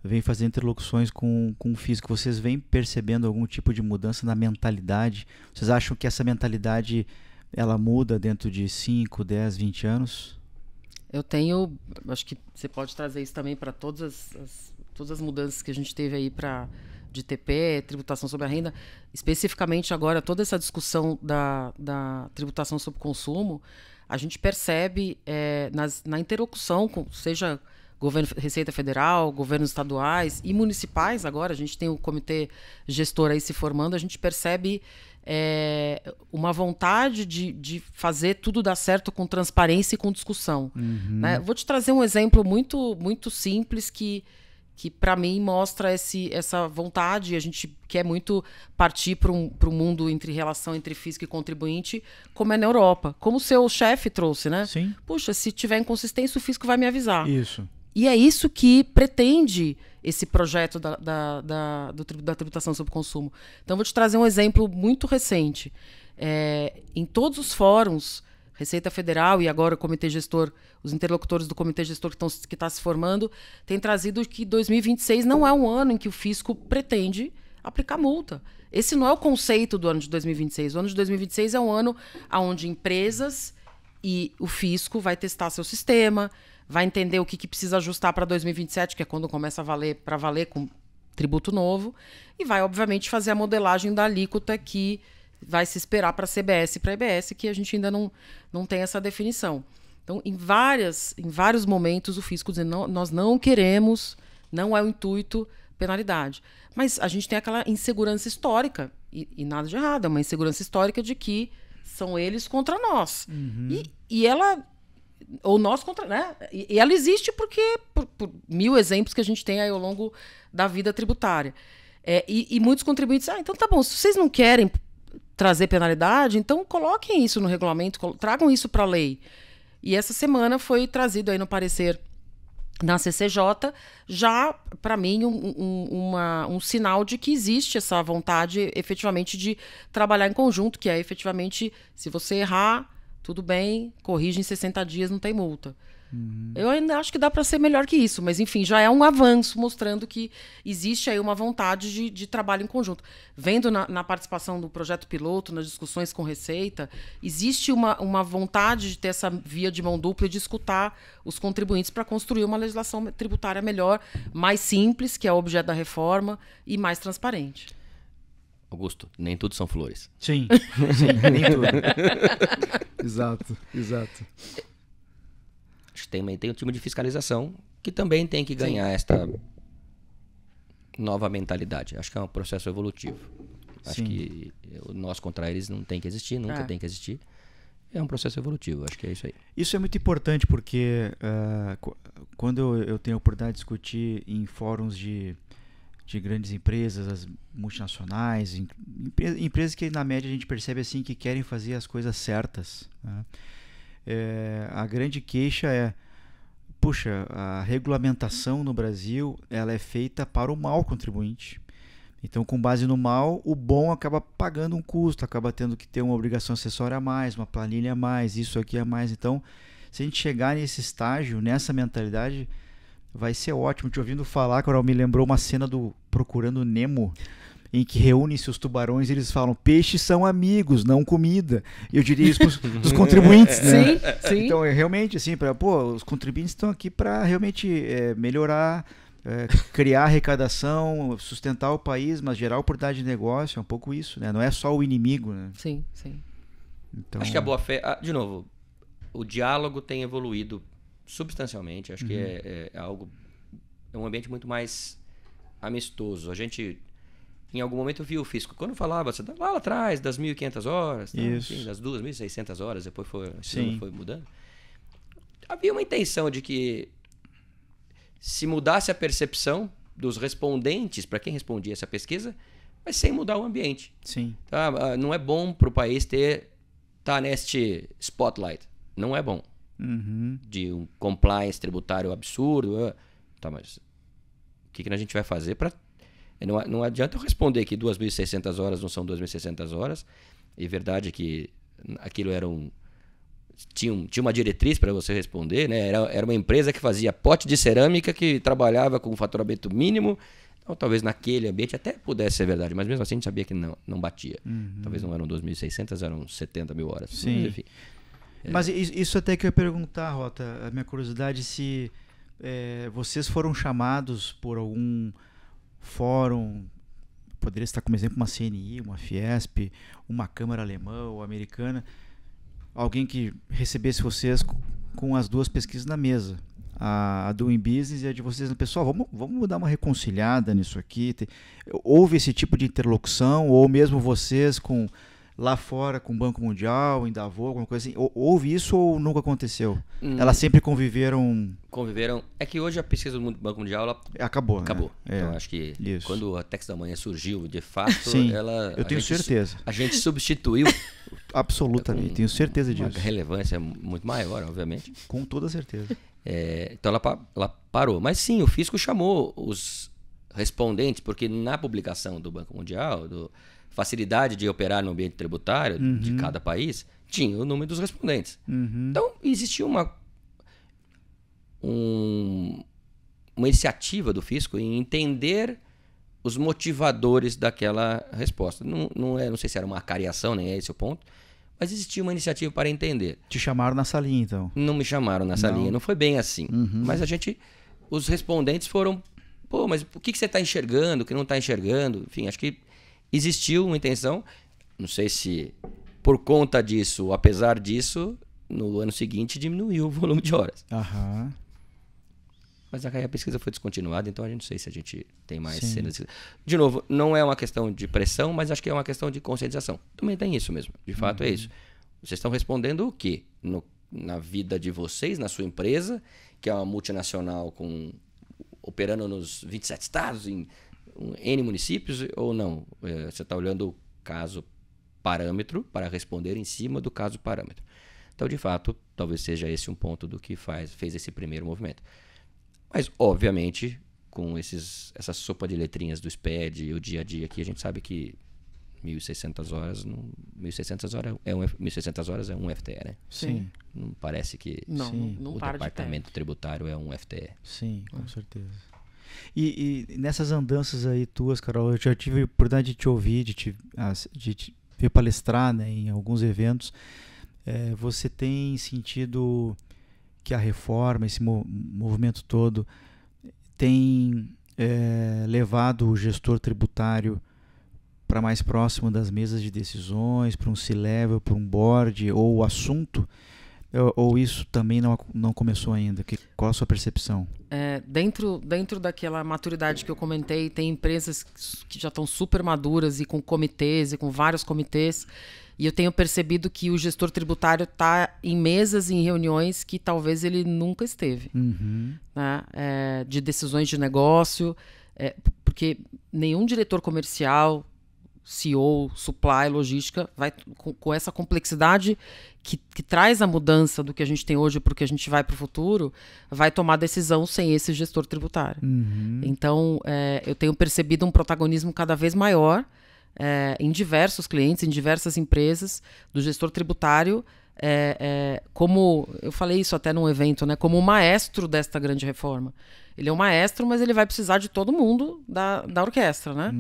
Speaker 1: vem fazendo interlocuções com o fisco. Vocês vêm percebendo algum tipo de mudança na mentalidade? Vocês acham que essa mentalidade ela muda dentro de 5, 10, 20 anos?
Speaker 2: Acho que você pode trazer isso também para todas as mudanças que a gente teve aí de TP, tributação sobre a renda, especificamente agora toda essa discussão da tributação sobre consumo, a gente percebe na interlocução com, seja governo, Receita Federal, governos estaduais e municipais agora, a gente tem o comitê gestor aí se formando, a gente percebe uma vontade de fazer tudo dar certo com transparência e com discussão. Né? Vou te trazer um exemplo muito, muito simples que para mim mostra essa vontade. A gente quer muito partir para um mundo relação entre fisco e contribuinte, como é na Europa. Como o seu chefe trouxe, né?
Speaker 1: Sim.
Speaker 2: Puxa, se tiver inconsistência, o fisco vai me avisar.
Speaker 1: Isso.
Speaker 2: E é isso que pretende esse projeto da tributação sobre consumo. Então, vou te trazer um exemplo muito recente. Em todos os fóruns Receita Federal e agora o Comitê Gestor, os interlocutores do Comitê Gestor que está se formando, têm trazido que 2026 não é um ano em que o fisco pretende aplicar multa. Esse não é o conceito do ano de 2026. O ano de 2026 é um ano onde empresas e o fisco vai testar seu sistema, vai entender o que precisa ajustar para 2027, que é quando começa a valer para valer com tributo novo, e vai, obviamente, fazer a modelagem da alíquota que vai se esperar para a CBS e para a EBS, que a gente ainda não tem essa definição. Então, em vários momentos, o fisco diz, nós não queremos, não é o intuito, penalidade. Mas a gente tem aquela insegurança histórica, e nada de errado, é uma insegurança histórica de que são eles contra nós. Uhum. E ela... Ou nós contra... Né? E ela existe porque por 1000 exemplos que a gente tem aí ao longo da vida tributária. E muitos contribuintes... então tá bom, se vocês não querem trazer penalidade, então coloquem isso no regulamento, tragam isso para a lei. E essa semana foi trazido aí no parecer na CCJ, já, para mim, um sinal de que existe essa vontade, efetivamente, de trabalhar em conjunto, que é, efetivamente, se você errar, tudo bem, corrige em 60 dias, não tem multa. Uhum. Eu ainda acho que dá para ser melhor que isso, mas, enfim, já é um avanço mostrando que existe aí uma vontade de trabalho em conjunto. Vendo na participação do projeto piloto, nas discussões com Receita, existe uma vontade de ter essa via de mão dupla e de escutar os contribuintes para construir uma legislação tributária melhor, mais simples, que é o objeto da reforma, e mais transparente.
Speaker 3: Augusto, nem tudo são flores.
Speaker 1: Sim, nem tudo. Exato.
Speaker 3: Também tem um time de fiscalização que também tem que ganhar esta nova mentalidade. Acho que é um processo evolutivo. Acho que nós contra eles não tem que existir, nunca tem que existir. É um processo evolutivo, acho que é isso aí.
Speaker 1: Isso é muito importante porque quando eu tenho a oportunidade de discutir em fóruns de grandes empresas, as multinacionais, empresas que na média a gente percebe assim que querem fazer as coisas certas, né? A grande queixa é, puxa, a regulamentação no Brasil ela é feita para o mau contribuinte. Então, com base no mal, o bom acaba pagando um custo, acaba tendo que ter uma obrigação acessória a mais, uma planilha a mais, isso aqui a mais. Então, se a gente chegar nesse estágio, nessa mentalidade, vai ser ótimo. Te ouvindo falar, Carol, me lembrou uma cena do Procurando Nemo, em que reúnem-se os tubarões e eles falam, peixes são amigos, não comida. E eu diria isso dos contribuintes, né?
Speaker 2: Sim.
Speaker 1: Então, realmente, assim, os contribuintes estão aqui para realmente melhorar, criar arrecadação, sustentar o país, mas gerar oportunidade de negócio, é um pouco isso, né? Não é só o inimigo, né?
Speaker 2: Sim.
Speaker 3: Então... Acho que a boa-fé... de novo, o diálogo tem evoluído substancialmente. Acho que é algo... É um ambiente muito mais amistoso. A gente... Em algum momento eu vi o fisco. Quando falava, você lá atrás, das 1.500 horas, enfim, das 2.600 horas, depois foi mudando. Havia uma intenção de que se mudasse a percepção dos respondentes, para quem respondia essa pesquisa, mas sem mudar o ambiente.
Speaker 1: Sim.
Speaker 3: Tá? Não é bom para o país estar neste spotlight. Não é bom. De um compliance tributário absurdo. Tá, mas o que a gente vai fazer para... Não adianta eu responder que 2.600 horas não são 2.600 horas. E verdade que aquilo era tinha uma diretriz para você responder, né? Era uma empresa que fazia pote de cerâmica, que trabalhava com faturamento mínimo. Então, talvez naquele ambiente até pudesse ser verdade, mas mesmo assim a gente sabia que não batia. Talvez não eram 2.600, eram 70 mil horas.
Speaker 1: Sim. Mas, enfim. Mas isso até que eu ia perguntar, Rota, a minha curiosidade, se vocês foram chamados por algum fórum, poderia estar como exemplo uma CNI, uma Fiesp, uma Câmara alemã ou americana, alguém que recebesse vocês com as duas pesquisas na mesa, a Doing Business e a de vocês, pessoal, vamos dar uma reconciliada nisso aqui. Houve esse tipo de interlocução, ou mesmo vocês lá fora com o Banco Mundial, em Davos, alguma coisa assim? Houve isso ou nunca aconteceu? Elas sempre conviveram...
Speaker 3: É que hoje a pesquisa do Banco Mundial
Speaker 1: acabou.
Speaker 3: Né? Então acho que quando a Tex da Manhã surgiu, de fato,
Speaker 1: eu tenho certeza.
Speaker 3: A gente substituiu...
Speaker 1: Absolutamente, tenho certeza disso.
Speaker 3: Uma relevância muito maior, obviamente.
Speaker 1: Com toda certeza.
Speaker 3: Então ela parou. Mas sim, o fisco chamou os respondentes, porque na publicação do Banco Mundial... facilidade de operar no ambiente tributário de cada país, tinha o número dos respondentes. Então, existia uma iniciativa do fisco em entender os motivadores daquela resposta. Não sei se era uma cariação, nem é esse o ponto, mas existia uma iniciativa para entender.
Speaker 1: Te chamaram na salinha, então?
Speaker 3: Não me chamaram na salinha, não foi bem assim. Mas os respondentes foram, pô, mas o que você está enxergando, o que não está enxergando? Enfim, acho que existiu uma intenção, não sei se por conta disso, ou apesar disso, no ano seguinte diminuiu o volume de horas. Mas a pesquisa foi descontinuada, então a gente não sei se a gente tem mais cenas. De novo, não é uma questão de pressão, mas acho que é uma questão de conscientização. Também tem isso mesmo, de fato é isso. Vocês estão respondendo o quê? Na vida de vocês, na sua empresa, que é uma multinacional operando nos 27 estados, em N municípios, ou não? Você está olhando o caso parâmetro para responder em cima do caso parâmetro. Então, de fato, talvez seja esse um ponto do que fez esse primeiro movimento. Mas, obviamente, com essa sopa de letrinhas do SPED e o dia a dia aqui, a gente sabe que 1.600 horas é um FTE, né?
Speaker 1: Sim.
Speaker 3: Não parece que
Speaker 2: não
Speaker 3: o departamento tributário é um FTE.
Speaker 1: Sim, com certeza. E nessas andanças aí tuas, Carol, eu já tive a oportunidade de te ouvir, de te ver palestrar, né, em alguns eventos. Você tem sentido que a reforma, esse movimento todo, tem levado o gestor tributário para mais próximo das mesas de decisões, para um C-level, para um board, ou o assunto, ou isso também não começou ainda? Qual a sua percepção?
Speaker 2: Dentro daquela maturidade que eu comentei, tem empresas que já estão super maduras e com comitês, e com vários comitês, e eu tenho percebido que o gestor tributário está em mesas e em reuniões que talvez ele nunca esteve, né? De decisões de negócio, porque nenhum diretor comercial, CEO, supply, logística, vai com essa complexidade que traz a mudança do que a gente tem hoje para o que a gente vai para o futuro, vai tomar decisão sem esse gestor tributário. Então, eu tenho percebido um protagonismo cada vez maior em diversos clientes, em diversas empresas, do gestor tributário, como eu falei isso até num evento, né, como o maestro desta grande reforma. Ele é um maestro, mas ele vai precisar de todo mundo da orquestra, né?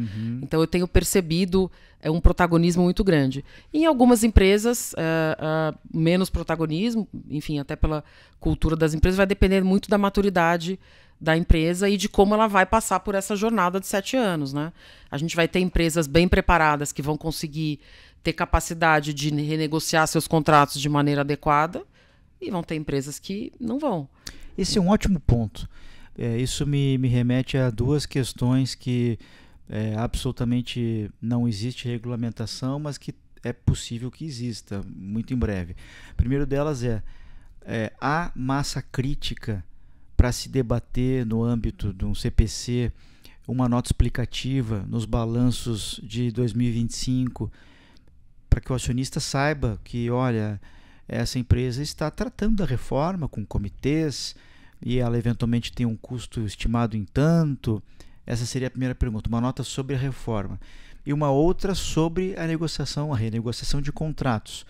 Speaker 2: Então eu tenho percebido um protagonismo muito grande. Em algumas empresas, menos protagonismo, enfim, até pela cultura das empresas, vai depender muito da maturidade da empresa e de como ela vai passar por essa jornada de 7 anos, né? A gente vai ter empresas bem preparadas que vão conseguir ter capacidade de renegociar seus contratos de maneira adequada e vão ter empresas que não vão.
Speaker 1: Esse é um ótimo ponto. Isso me remete a duas questões que absolutamente não existe regulamentação, mas que é possível que exista muito em breve. O primeiro delas há massa crítica para se debater no âmbito de um CPC uma nota explicativa nos balanços de 2025 para que o acionista saiba que, olha, essa empresa está tratando da reforma com comitês e ela eventualmente tem um custo estimado em tanto. Essa seria a primeira pergunta, uma nota sobre a reforma. E uma outra sobre a renegociação de contratos.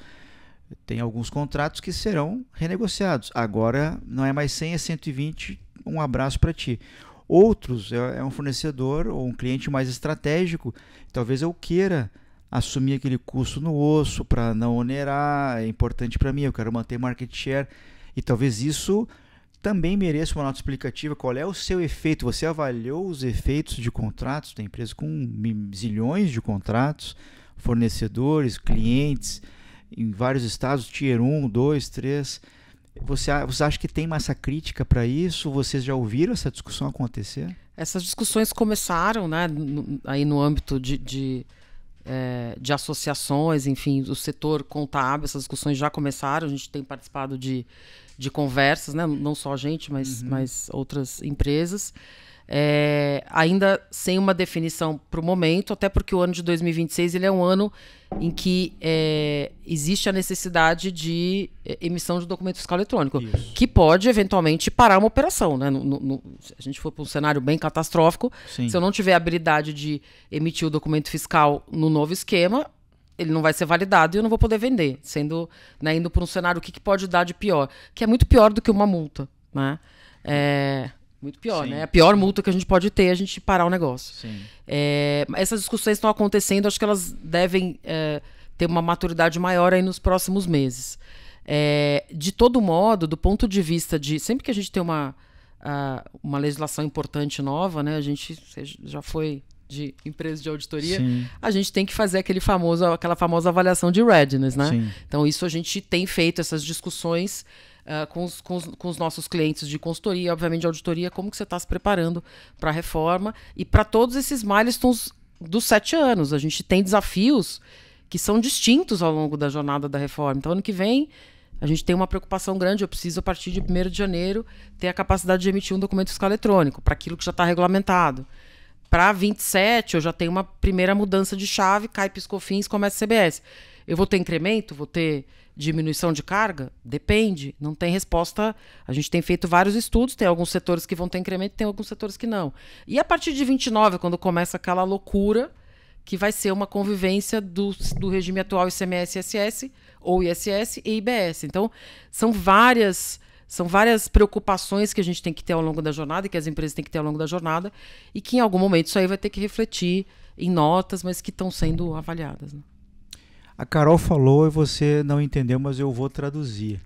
Speaker 1: Tem alguns contratos que serão renegociados. Agora não é mais 100, é 120, um abraço para ti. Outros, é um fornecedor ou um cliente mais estratégico, talvez eu queira assumir aquele custo no osso para não onerar, é importante para mim, eu quero manter market share, e talvez isso também mereça uma nota explicativa. Qual é o seu efeito? Você avaliou os efeitos de contratos? Tem empresas com zilhões de contratos, fornecedores, clientes, em vários estados, Tier 1, 2, 3. Você acha que tem massa crítica para isso? Vocês já ouviram essa discussão acontecer?
Speaker 2: Essas discussões começaram, né, aí no âmbito de associações, enfim, o setor contábil, essas discussões já começaram, a gente tem participado de conversas, né? Não só a gente, mas outras empresas, ainda sem uma definição para o momento, até porque o ano de 2026 ele é um ano em que existe a necessidade de emissão de documento fiscal eletrônico, isso, que pode eventualmente parar uma operação, né? Se a gente for para um cenário bem catastrófico, sim, se eu não tiver a habilidade de emitir o documento fiscal no novo esquema, ele não vai ser validado e eu não vou poder vender, sendo, né, indo para um cenário, o que pode dar de pior, que é muito pior do que uma multa, né? Muito pior, né? A pior multa que a gente pode ter é a gente parar o negócio. Essas discussões estão acontecendo, acho que elas devem ter uma maturidade maior aí nos próximos meses. De todo modo, do ponto de vista de... Sempre que a gente tem uma legislação importante nova, né? A gente já foi de empresa de auditoria, a gente tem que fazer aquela famosa avaliação de readiness, né? Então, isso a gente tem feito, essas discussões com os nossos clientes de consultoria, obviamente de auditoria, como que você está se preparando para a reforma e para todos esses milestones dos 7 anos. A gente tem desafios que são distintos ao longo da jornada da reforma. Então, ano que vem, a gente tem uma preocupação grande. Eu preciso, a partir de 1º de janeiro, ter a capacidade de emitir um documento fiscal eletrônico para aquilo que já está regulamentado. Para 27, eu já tenho uma primeira mudança de chave, cai PIS/COFINS, começa CBS. Eu vou ter incremento? Vou ter diminuição de carga? Depende, não tem resposta. A gente tem feito vários estudos, tem alguns setores que vão ter incremento, tem alguns setores que não. E a partir de 29, quando começa aquela loucura, que vai ser uma convivência do regime atual ICMS, ISS, ou ISS e IBS. Então, são várias preocupações que a gente tem que ter ao longo da jornada e que as empresas têm que ter ao longo da jornada e que em algum momento isso aí vai ter que refletir em notas, mas que estão sendo avaliadas, né?
Speaker 1: A Carol falou e você não entendeu, mas eu vou traduzir.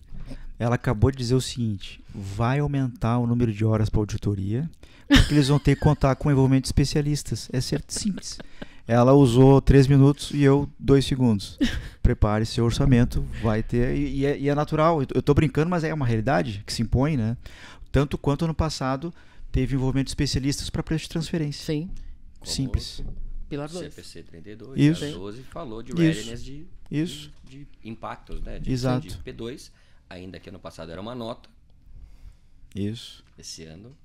Speaker 1: Ela acabou de dizer o seguinte: vai aumentar o número de horas para auditoria, porque eles vão ter que contar com envolvimento de especialistas. É certo, simples. Ela usou 3 minutos e eu 2 segundos. Prepare seu orçamento, vai ter. E é natural, eu estou brincando, mas é uma realidade que se impõe, né? Tanto quanto ano passado teve envolvimento de especialistas para preço de transferência.
Speaker 2: Sim.
Speaker 1: Simples.
Speaker 2: Pilar 2.
Speaker 3: CPC 32,
Speaker 1: Isso.
Speaker 3: Pilar 12 falou de readiness de impactos, né?
Speaker 1: Exato.
Speaker 3: De P2, ainda que ano passado era uma nota.
Speaker 1: Isso.
Speaker 3: Esse ano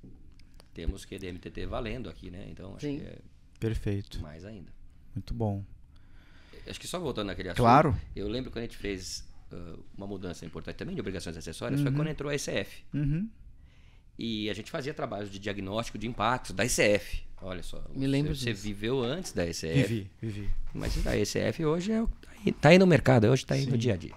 Speaker 3: temos que DMTT valendo aqui, né? Então acho que é
Speaker 1: perfeito.
Speaker 3: Mais ainda.
Speaker 1: Muito bom.
Speaker 3: Acho que só voltando naquele assunto.
Speaker 1: Claro.
Speaker 3: Eu lembro quando a gente fez uma mudança importante também de obrigações acessórias, foi quando entrou a ICF. E a gente fazia trabalhos de diagnóstico de impactos da ICF. Olha só,
Speaker 2: me lembro
Speaker 3: você viveu antes da ICF.
Speaker 1: Vivi.
Speaker 3: Mas a ICF hoje está aí no mercado, hoje está aí no dia a dia.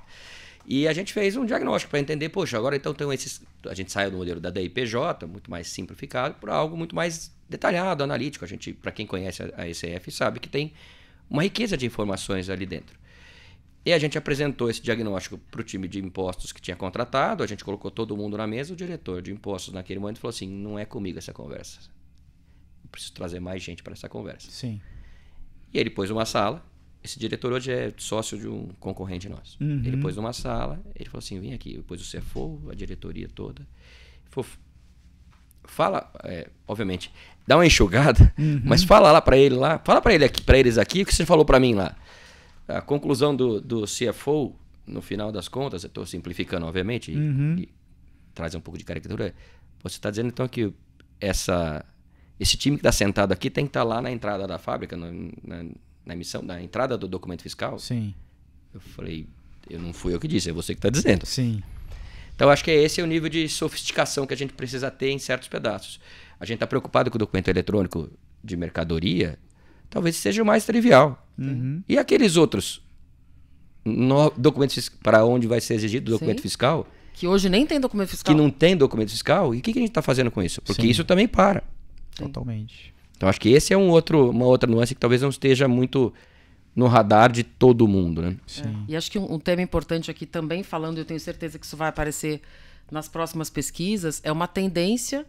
Speaker 3: E a gente fez um diagnóstico para entender, poxa, agora então tem esses. A gente saiu do modelo da DIPJ, muito mais simplificado, para algo muito mais detalhado, analítico. A gente, para quem conhece a ICF, sabe que tem uma riqueza de informações ali dentro. E a gente apresentou esse diagnóstico para o time de impostos que tinha contratado, a gente colocou todo mundo na mesa, o diretor de impostos naquele momento falou assim: não é comigo essa conversa. Eu preciso trazer mais gente para essa conversa.
Speaker 1: Sim.
Speaker 3: E ele pôs uma sala. Esse diretor hoje é sócio de um concorrente nosso. Ele pôs numa sala, ele falou assim: vem aqui. Depois o CFO, a diretoria toda. Ele falou: fala, obviamente, dá uma enxugada, mas fala lá para ele lá, fala para eles aqui o que você falou para mim lá. A conclusão do CFO, no final das contas, eu estou simplificando, obviamente, e traz um pouco de caricatura. Você está dizendo, então, que esse time que está sentado aqui tem que estar lá na entrada da fábrica, na emissão, na entrada do documento fiscal?
Speaker 1: Sim.
Speaker 3: Eu falei, não fui eu que disse, é você que está dizendo.
Speaker 1: Sim.
Speaker 3: Então, acho que esse é o nível de sofisticação que a gente precisa ter em certos pedaços. A gente está preocupado com o documento eletrônico de mercadoria, talvez seja o mais trivial. E aqueles outros documentos para onde vai ser exigido o documento fiscal?
Speaker 2: Que hoje nem tem documento fiscal.
Speaker 3: Que não tem documento fiscal? E o que a gente está fazendo com isso? Porque isso também para.
Speaker 1: Totalmente.
Speaker 3: Então, acho que esse é uma outra nuance que talvez não esteja muito no radar de todo mundo, né?
Speaker 1: Sim.
Speaker 2: E acho que um tema importante aqui também, falando, eu tenho certeza que isso vai aparecer nas próximas pesquisas, é uma tendência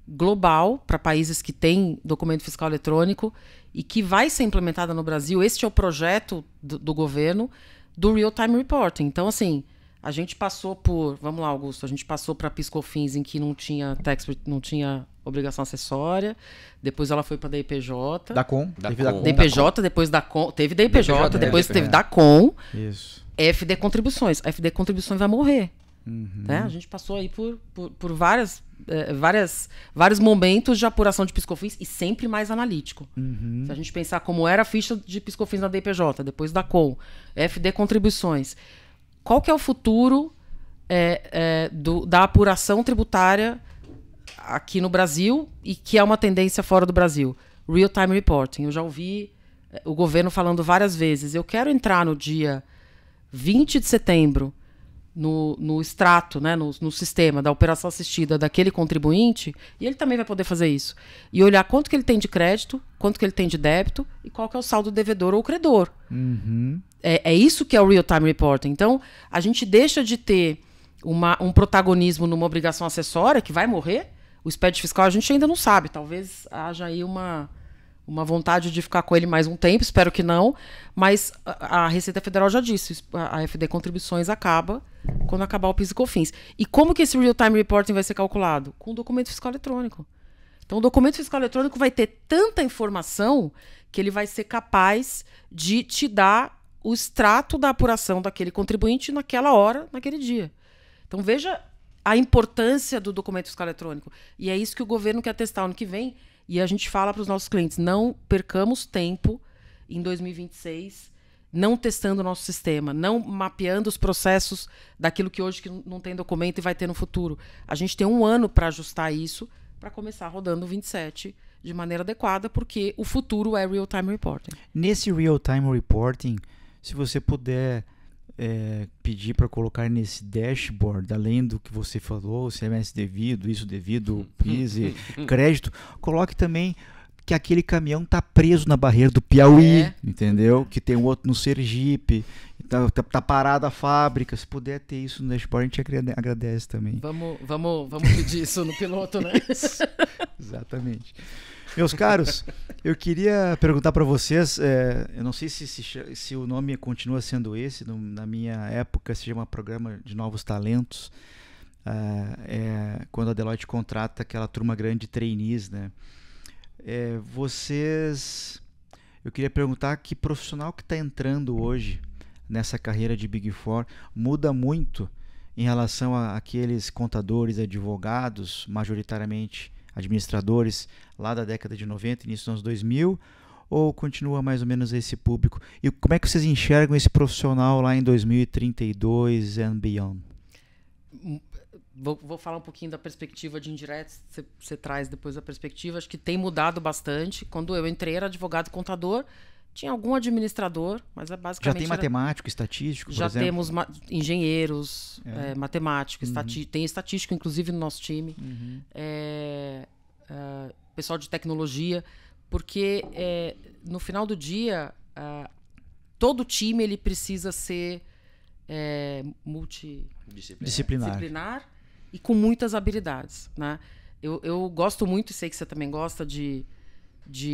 Speaker 2: global para países que têm documento fiscal eletrônico e que vai ser implementada no Brasil. Este é o projeto do governo do Real-Time Reporting. Então, assim, a gente passou por... Vamos lá, Augusto. A gente passou para PIS/COFINS em que não tinha obrigação acessória. Depois ela foi para DIPJ.
Speaker 1: DACOM.
Speaker 2: DIPJ, depois DACOM. Teve DIPJ, depois teve DACOM.
Speaker 1: Isso.
Speaker 2: FD Contribuições. A FD Contribuições vai morrer. Né? A gente passou aí por vários momentos de apuração de PIS/COFINS e sempre mais analítico. Se a gente pensar como era a ficha de PIS/COFINS na DIPJ, depois da COM, FD Contribuições, qual que é o futuro da apuração tributária aqui no Brasil e que é uma tendência fora do Brasil? Real-time reporting. Eu já ouvi o governo falando várias vezes, eu quero entrar no dia 20 de setembro no extrato, né, no sistema da operação assistida daquele contribuinte, e ele também vai poder fazer isso. E olhar quanto que ele tem de crédito, quanto que ele tem de débito e qual que é o saldo devedor ou credor.
Speaker 1: Uhum.
Speaker 2: É isso que é o real-time reporting. Então, a gente deixa de ter um protagonismo numa obrigação acessória que vai morrer. O SPED fiscal a gente ainda não sabe. Talvez haja aí uma vontade de ficar com ele mais um tempo, espero que não. Mas a Receita Federal já disse, a FD Contribuições acaba quando acabar o PIS e COFINS. E como que esse real-time reporting vai ser calculado? Com o documento fiscal eletrônico. Então, o documento fiscal eletrônico vai ter tanta informação que ele vai ser capaz de te dar o extrato da apuração daquele contribuinte naquela hora, naquele dia. Então, veja a importância do documento fiscal eletrônico. E é isso que o governo quer testar ano que vem. E a gente fala para os nossos clientes, não percamos tempo em 2026, não testando o nosso sistema, não mapeando os processos daquilo que hoje que não tem documento e vai ter no futuro. A gente tem 1 ano para ajustar isso, para começar rodando o 27 de maneira adequada, porque o futuro é real-time reporting.
Speaker 1: Nesse real-time reporting, se você puder pedir para colocar nesse dashboard, além do que você falou, CMS devido, isso devido, PIS e crédito, coloque também que aquele caminhão tá preso na barreira do Piauí, entendeu? Que tem um outro no Sergipe, tá parada a fábrica. Se puder ter isso no dashboard, a gente agradece também.
Speaker 2: Vamos pedir isso no piloto, né?
Speaker 1: Exatamente. Meus caros, eu queria perguntar para vocês, eu não sei se o nome continua sendo esse, na minha época se chama Programa de Novos Talentos, quando a Deloitte contrata aquela turma grande de trainees, né? Eu queria perguntar que profissional que está entrando hoje nessa carreira de Big Four muda muito em relação àqueles contadores, advogados, majoritariamente administradores lá da década de 90, início dos anos 2000, ou continua mais ou menos esse público? E como é que vocês enxergam esse profissional lá em 2032 and beyond?
Speaker 2: Vou falar um pouquinho da perspectiva de indiretos, você traz depois a perspectiva. Acho que tem mudado bastante. Quando eu entrei, era advogado e contador, tinha algum administrador, mas basicamente...
Speaker 1: Já tem matemático, estatístico,
Speaker 2: já
Speaker 1: por exemplo?
Speaker 2: Temos engenheiros, matemático, tem estatístico, inclusive, no nosso time. Pessoal de tecnologia, porque no final do dia, todo time ele precisa ser multidisciplinar e com muitas habilidades, né? Eu gosto muito, e sei que você também gosta, de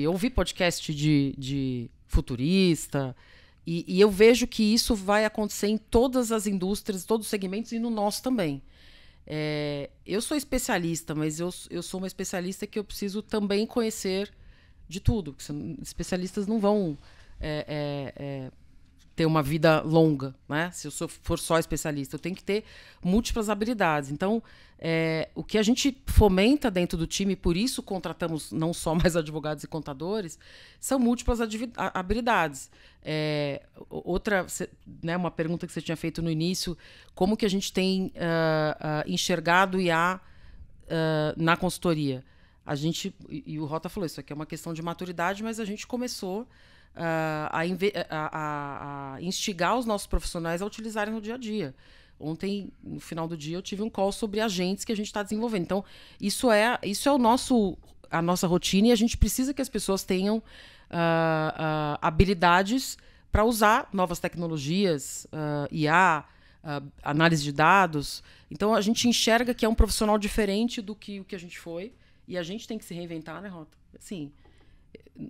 Speaker 2: ouvir podcast de futurista, e eu vejo que isso vai acontecer em todas as indústrias, todos os segmentos, e no nosso também. Eu sou especialista, mas eu sou uma especialista que eu preciso também conhecer de tudo. Porque especialistas não vão ter uma vida longa, né? Se eu for só especialista, eu tenho que ter múltiplas habilidades. Então, o que a gente fomenta dentro do time, por isso contratamos não só mais advogados e contadores, são múltiplas habilidades. Outra, né, uma pergunta que você tinha feito no início, como que a gente tem enxergado IA na consultoria? E o Rota falou, isso aqui é uma questão de maturidade, mas a gente começou a instigar os nossos profissionais a utilizarem no dia a dia. Ontem, no final do dia, eu tive um call sobre agentes que a gente está desenvolvendo. Então, isso é a nossa rotina, e a gente precisa que as pessoas tenham habilidades para usar novas tecnologias, IA, análise de dados. Então, a gente enxerga que é um profissional diferente do que o que a gente foi, e a gente tem que se reinventar, né, Rota? Assim,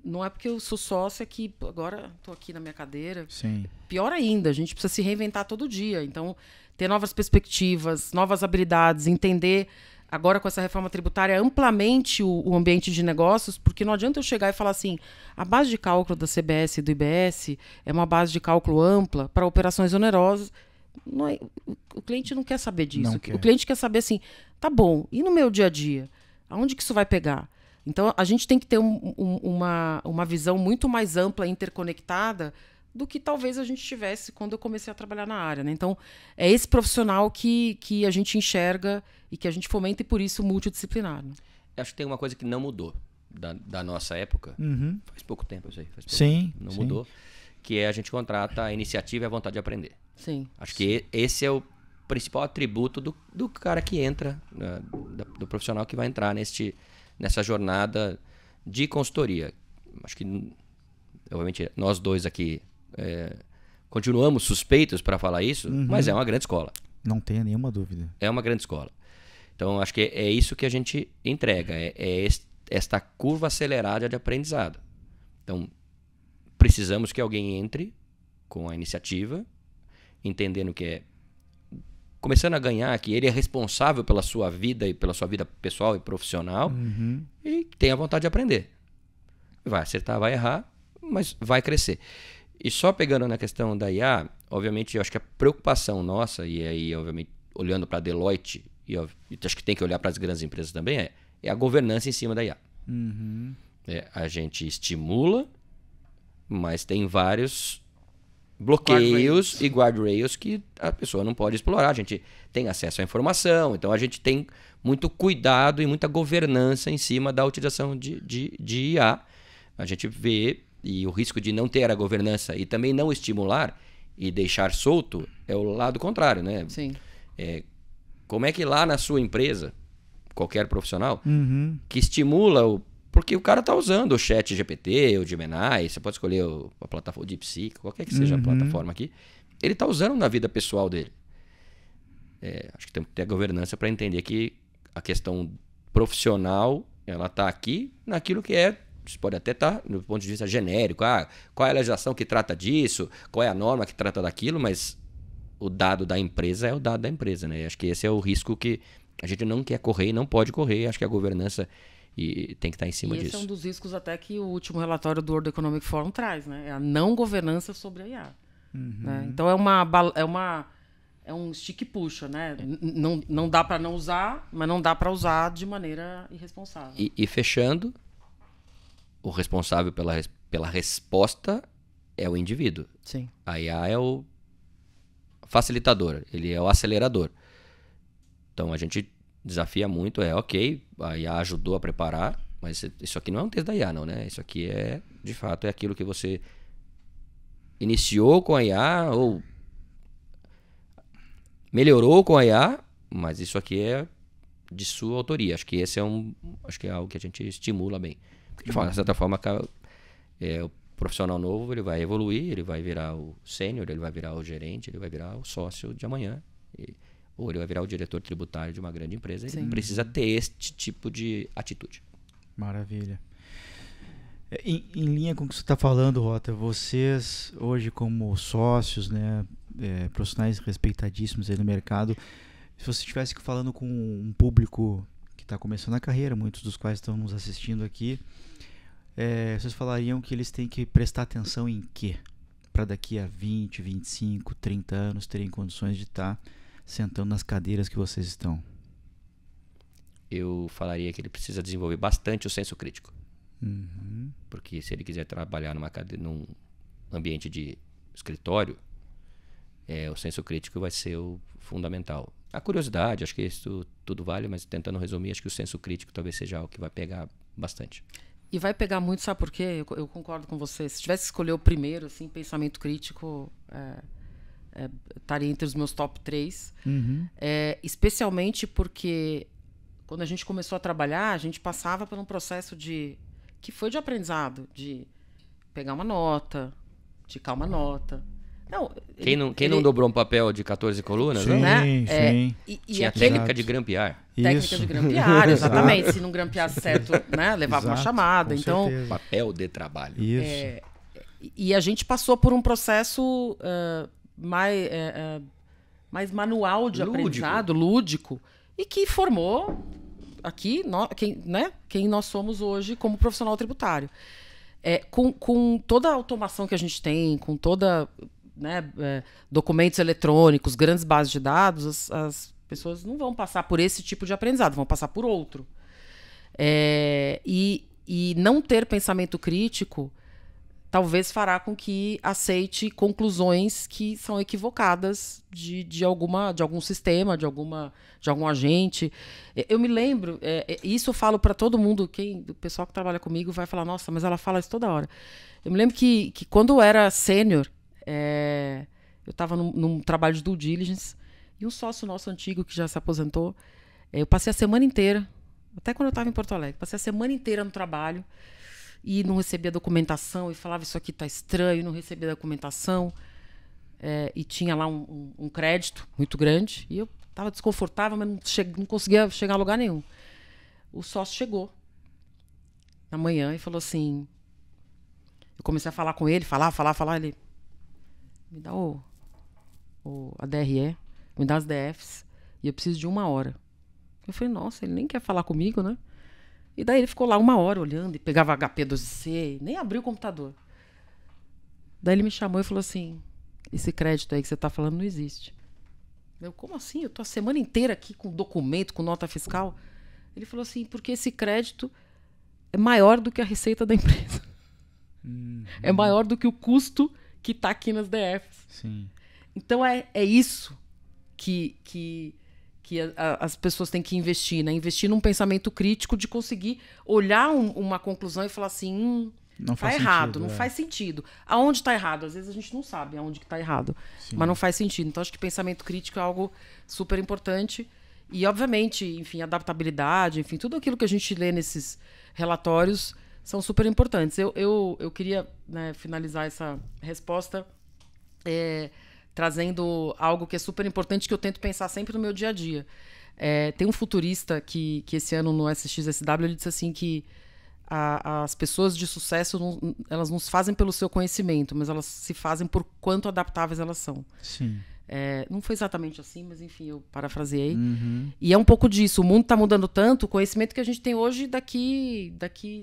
Speaker 2: não é porque eu sou sócia que agora estou aqui na minha cadeira.
Speaker 1: Sim.
Speaker 2: Pior ainda, a gente precisa se reinventar todo dia. Então, ter novas perspectivas, novas habilidades, entender agora com essa reforma tributária amplamente o ambiente de negócios, porque não adianta eu chegar e falar assim, a base de cálculo da CBS e do IBS é uma base de cálculo ampla para operações onerosas. Não é, o cliente não quer saber disso. O cliente quer saber assim, tá bom, e no meu dia a dia? Aonde que isso vai pegar? Então, a gente tem que ter uma visão muito mais ampla e interconectada do que talvez a gente tivesse quando eu comecei a trabalhar na área, né? Então, é esse profissional que a gente enxerga e que a gente fomenta, e por isso multidisciplinar. Né?
Speaker 3: Acho que tem uma coisa que não mudou da nossa época, faz pouco tempo isso aí, não
Speaker 1: sim.
Speaker 3: mudou, que é a gente contrata a iniciativa e a vontade de aprender.
Speaker 2: Sim.
Speaker 3: Acho que esse é o principal atributo do cara que entra, do profissional que vai entrar nessa jornada de consultoria. Acho que, obviamente, nós dois aqui continuamos suspeitos para falar isso, mas é uma grande escola.
Speaker 1: Não tenha nenhuma dúvida.
Speaker 3: É uma grande escola. Então, acho que é isso que a gente entrega, esta curva acelerada de aprendizado. Então, precisamos que alguém entre com a iniciativa, entendendo que começando a ganhar, que ele é responsável pela sua vida e pela sua vida pessoal e profissional, e tem a vontade de aprender. Vai acertar, vai errar, mas vai crescer. E só pegando na questão da IA, obviamente, eu acho que a preocupação nossa, e aí, obviamente, olhando para a Deloitte, e acho que tem que olhar para as grandes empresas também, é a governança em cima da IA. A gente estimula, mas tem vários bloqueios e guardrails que a pessoa não pode explorar. A gente tem acesso à informação, então a gente tem muito cuidado e muita governança em cima da utilização de IA. A gente vê, e o risco de não ter a governança e também não estimular e deixar solto é o lado contrário, né?
Speaker 2: Sim.
Speaker 3: Como é que lá na sua empresa, qualquer profissional, que estimula porque o cara está usando o chat GPT, o Gemini, você pode escolher a plataforma DeepSeek, qualquer que seja a plataforma aqui, ele está usando na vida pessoal dele. Acho que tem que ter a governança para entender que a questão profissional, ela está aqui naquilo que você pode até estar do ponto de vista genérico, qual é a legislação que trata disso, qual é a norma que trata daquilo, mas o dado da empresa é o dado da empresa, né? Acho que esse é o risco que a gente não quer correr e não pode correr. Acho que a governança tem que estar em cima disso.
Speaker 2: Esse é um dos riscos até que o último relatório do World Economic Forum traz, né? É a não governança sobre a IA. Né? Então é um stick puxa, né? Não dá para não usar, mas não dá para usar de maneira irresponsável.
Speaker 3: E fechando, o responsável pela resposta é o indivíduo.
Speaker 2: Sim.
Speaker 3: A IA é o facilitador, ele é o acelerador. Então a gente desafia muito, ok, a IA ajudou a preparar, mas isso aqui não é um texto da IA, não, né? Isso aqui de fato, é aquilo que você iniciou com a IA ou melhorou com a IA, mas isso aqui é de sua autoria. Acho que esse é algo que a gente estimula bem. Porque, de certa forma, o profissional novo, ele vai evoluir, ele vai virar o sênior, ele vai virar o gerente, ele vai virar o sócio de amanhã. Ou ele vai virar o diretor tributário de uma grande empresa. Ele precisa ter este tipo de atitude.
Speaker 1: Maravilha. Em linha com o que você está falando, Rota, vocês hoje como sócios, né, profissionais respeitadíssimos aí no mercado, se você estivesse falando com um público que está começando a carreira, muitos dos quais estão nos assistindo aqui, vocês falariam que eles têm que prestar atenção em quê? Para daqui a 20, 25, 30 anos terem condições de estar sentando nas cadeiras que vocês estão?
Speaker 3: Eu falaria que ele precisa desenvolver bastante o senso crítico. Porque se ele quiser trabalhar num ambiente de escritório, o senso crítico vai ser o fundamental. A curiosidade, acho que isso tudo vale, mas tentando resumir, acho que o senso crítico talvez seja algo que vai pegar bastante.
Speaker 2: E vai pegar muito, sabe por quê? Eu concordo com você. Se tivesse que escolher o primeiro, assim, pensamento crítico, estaria entre os meus top 3. Especialmente porque quando a gente começou a trabalhar, a gente passava por um processo que foi de aprendizado, de pegar uma nota, ticar uma nota. Não,
Speaker 3: quem não dobrou um papel de 14 colunas,
Speaker 1: sim,
Speaker 3: né?
Speaker 1: Sim.
Speaker 3: Tinha técnica de grampear.
Speaker 2: Técnica de grampear, exatamente. Se não grampeasse certo, né, levava uma chamada. Então,
Speaker 1: certeza.
Speaker 3: Papel de trabalho.
Speaker 1: Isso.
Speaker 2: E a gente passou por um processo mais manual de aprendizado, lúdico, e que formou aqui quem nós somos hoje como profissional tributário. Com toda a automação que a gente tem, com toda... documentos eletrônicos, grandes bases de dados, as pessoas não vão passar por esse tipo de aprendizado, vão passar por outro. E não ter pensamento crítico talvez fará com que aceite conclusões que são equivocadas de algum sistema, de algum agente. Eu me lembro, isso eu falo para todo mundo, o pessoal que trabalha comigo vai falar, nossa, mas ela fala isso toda hora. Eu me lembro que quando eu era sênior, eu estava num trabalho de due diligence, e um sócio nosso antigo, que já se aposentou, eu passei a semana inteira, até quando eu estava em Porto Alegre, passei a semana inteira no trabalho, e não recebia documentação, e falava, isso aqui está estranho, não recebia documentação, e tinha lá um crédito muito grande, e eu estava desconfortável, mas não conseguia chegar a lugar nenhum. O sócio chegou na manhã e falou assim, eu comecei a falar com ele, falar, ele me dá a DRE, me dá as DFs, e eu preciso de 1 hora. Eu falei, nossa, ele nem quer falar comigo, né? E daí ele ficou lá 1 hora olhando e pegava HP12C, nem abriu o computador. Daí ele me chamou e falou assim, esse crédito aí que você tá falando não existe. Eu, como assim? Eu tô a semana inteira aqui com documento, com nota fiscal. Ele falou assim, porque esse crédito é maior do que a receita da empresa. É maior do que o custo que tá aqui nas DFs.
Speaker 1: Sim.
Speaker 2: Então é isso que as pessoas têm que investir, né? Investir num pensamento crítico de conseguir olhar uma conclusão e falar assim,
Speaker 1: não
Speaker 2: tá errado, não faz sentido. Aonde tá errado? Às vezes a gente não sabe aonde que tá errado, mas não faz sentido. Então acho que pensamento crítico é algo super importante e, obviamente, enfim, adaptabilidade, enfim, tudo aquilo que a gente lê nesses relatórios são super importantes. Eu queria, né, finalizar essa resposta trazendo algo que é super importante, que eu tento pensar sempre no meu dia a dia. Tem um futurista que esse ano no SXSW, ele disse assim que as pessoas de sucesso, elas não se fazem pelo seu conhecimento, mas elas se fazem por quanto adaptáveis elas são.
Speaker 1: Sim.
Speaker 2: Não foi exatamente assim, mas enfim, eu parafraseei. E é um pouco disso. O mundo está mudando tanto, o conhecimento que a gente tem hoje, daqui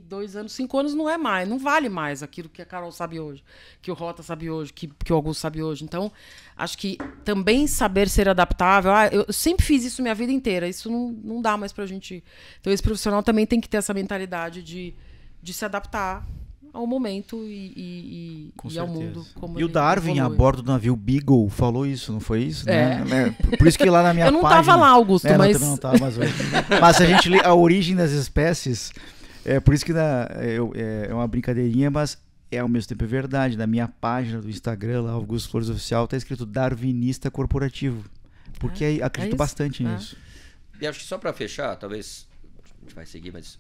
Speaker 2: 2 anos, 5 anos, não vale mais aquilo que a Carol sabe hoje, que o Rota sabe hoje, que o Augusto sabe hoje. Então, acho que também saber ser adaptável, eu sempre fiz isso minha vida inteira, isso não dá mais pra gente. Então, esse profissional também tem que ter essa mentalidade de se adaptar ao momento e ao mundo. Como
Speaker 1: e o Darwin,
Speaker 2: evolui.
Speaker 1: a bordo do navio Beagle, falou isso, não foi isso? Né? Por isso que lá na minha página...
Speaker 2: Eu não estava lá, Augusto, mas...
Speaker 1: Eu também não estava, mas se a gente lê a origem das espécies, por isso que é uma brincadeirinha, mas ao mesmo tempo é verdade. Na minha página do Instagram, lá, Augusto Flores Oficial, está escrito Darwinista Corporativo, porque acredito bastante nisso.
Speaker 3: E acho que só para fechar, talvez a gente vai seguir, mas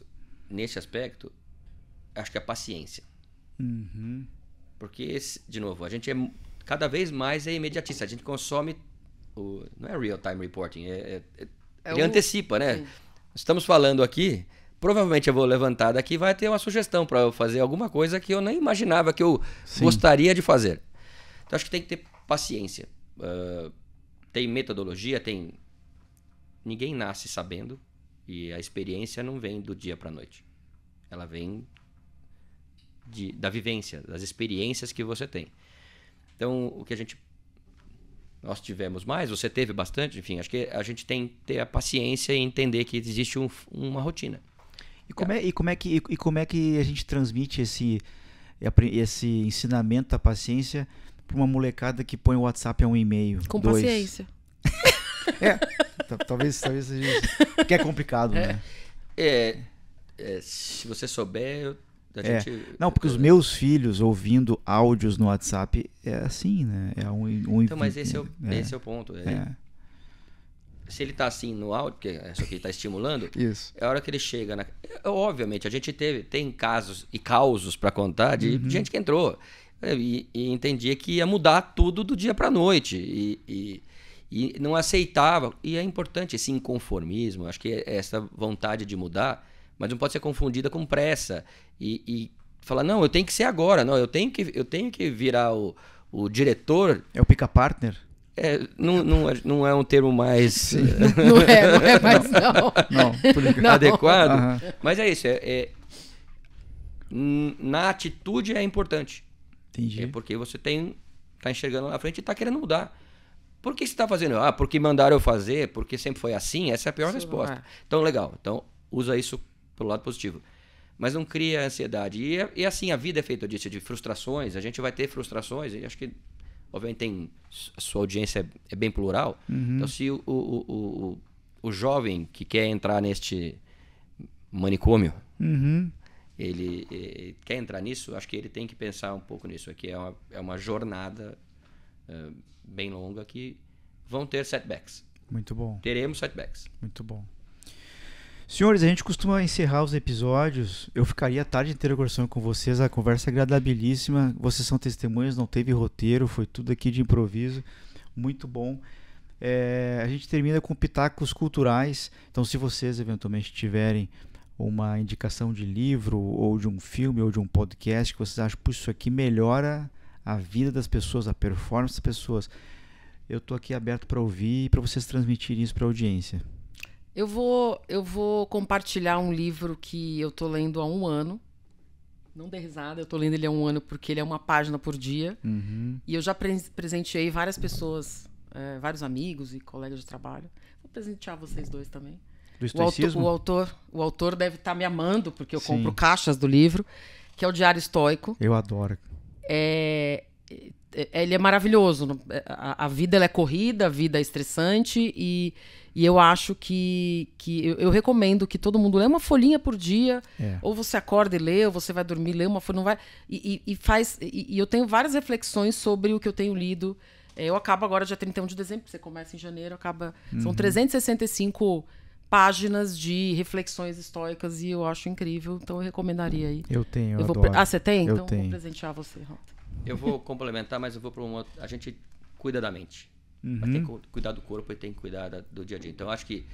Speaker 3: nesse aspecto, acho que a paciência. Porque, de novo, a gente cada vez mais é imediatista. A gente consome, não é real-time reporting, ele antecipa, né? Sim. Estamos falando aqui, provavelmente eu vou levantar daqui e vai ter uma sugestão para eu fazer alguma coisa que eu nem imaginava que eu gostaria de fazer. Então, acho que tem que ter paciência. Tem metodologia, ninguém nasce sabendo e a experiência não vem do dia para a noite. Ela vem da vivência, das experiências que você tem. Então, o que nós tivemos mais, você teve bastante, enfim, acho que a gente tem que ter a paciência e entender que existe uma rotina.
Speaker 1: E como é que a gente transmite esse ensinamento da paciência para uma molecada que põe o WhatsApp a 1 e-mail?
Speaker 2: Com paciência.
Speaker 1: Talvez seja isso. Que é complicado, né?
Speaker 3: Se você souber...
Speaker 1: Não, porque os meus filhos ouvindo áudios no WhatsApp é assim, né?
Speaker 3: Então, mas esse é o ponto. Se ele está assim no áudio, porque isso aqui está estimulando,
Speaker 1: isso.
Speaker 3: É a hora que ele chega. Obviamente, a gente tem casos e causos para contar de gente que entrou e entendia que ia mudar tudo do dia para a noite e não aceitava. E é importante esse inconformismo, acho que essa vontade de mudar, mas não pode ser confundida com pressa e falar, não, eu tenho que ser agora, não, eu tenho que virar o diretor.
Speaker 1: É o pick-a-partner?
Speaker 3: Não é um termo mais...
Speaker 2: Não é mais, não.
Speaker 3: Adequado. Mas é isso, na atitude é importante.
Speaker 1: Entendi.
Speaker 3: Porque você tá enxergando lá na frente e tá querendo mudar. Por que você tá fazendo? Porque mandaram eu fazer, porque sempre foi assim, essa é a pior resposta. Então, legal. Então, usa isso pelo lado positivo. mas não cria ansiedade. E assim, a vida é feita disso, de frustrações. A gente vai ter frustrações, e acho que, obviamente, a sua audiência é bem plural. Então, se o jovem que quer entrar neste manicômio, ele quer entrar nisso, acho que ele tem que pensar um pouco nisso. Aqui é uma jornada bem longa que vão ter setbacks.
Speaker 1: Muito bom.
Speaker 3: Teremos setbacks.
Speaker 1: Muito bom. Senhores, a gente costuma encerrar os episódios. Eu ficaria a tarde inteira conversando com vocês. A conversa é agradabilíssima. Vocês são testemunhas, não teve roteiro, foi tudo aqui de improviso. Muito bom. A gente termina com pitacos culturais. Então, se vocês eventualmente tiverem uma indicação de livro, ou de um filme, ou de um podcast que vocês acham que isso aqui melhora a vida das pessoas, a performance das pessoas, eu estou aqui aberto para ouvir e para vocês transmitirem isso para a audiência.
Speaker 2: Eu vou compartilhar um livro que eu tô lendo há 1 ano. Não dê risada, eu tô lendo ele há 1 ano porque ele é uma página por dia. E eu já presenteei várias pessoas, vários amigos e colegas de trabalho. Vou presentear vocês dois também.
Speaker 1: Do estoicismo?
Speaker 2: O autor deve estar me amando, porque eu compro caixas do livro, que é o Diário Estoico.
Speaker 1: Eu adoro.
Speaker 2: Ele é maravilhoso. A vida ela é corrida, a vida é estressante e eu acho que eu recomendo que todo mundo lê uma folhinha por dia. Ou você acorda e lê, ou você vai dormir e lê uma folha, não vai. E eu tenho várias reflexões sobre o que eu tenho lido. Eu acabo agora dia 31 de dezembro, você começa em janeiro, são 365 páginas de reflexões estoicas e eu acho incrível, então eu recomendaria aí.
Speaker 1: Eu tenho, eu adoro.
Speaker 2: Você tem?
Speaker 1: Eu
Speaker 2: então
Speaker 1: tenho.
Speaker 2: Vou presentear você, Rota.
Speaker 3: Eu vou complementar, mas eu vou para um outro. A gente cuida da mente. Mas tem que cuidar do corpo e tem que cuidar do dia a dia. Então, acho que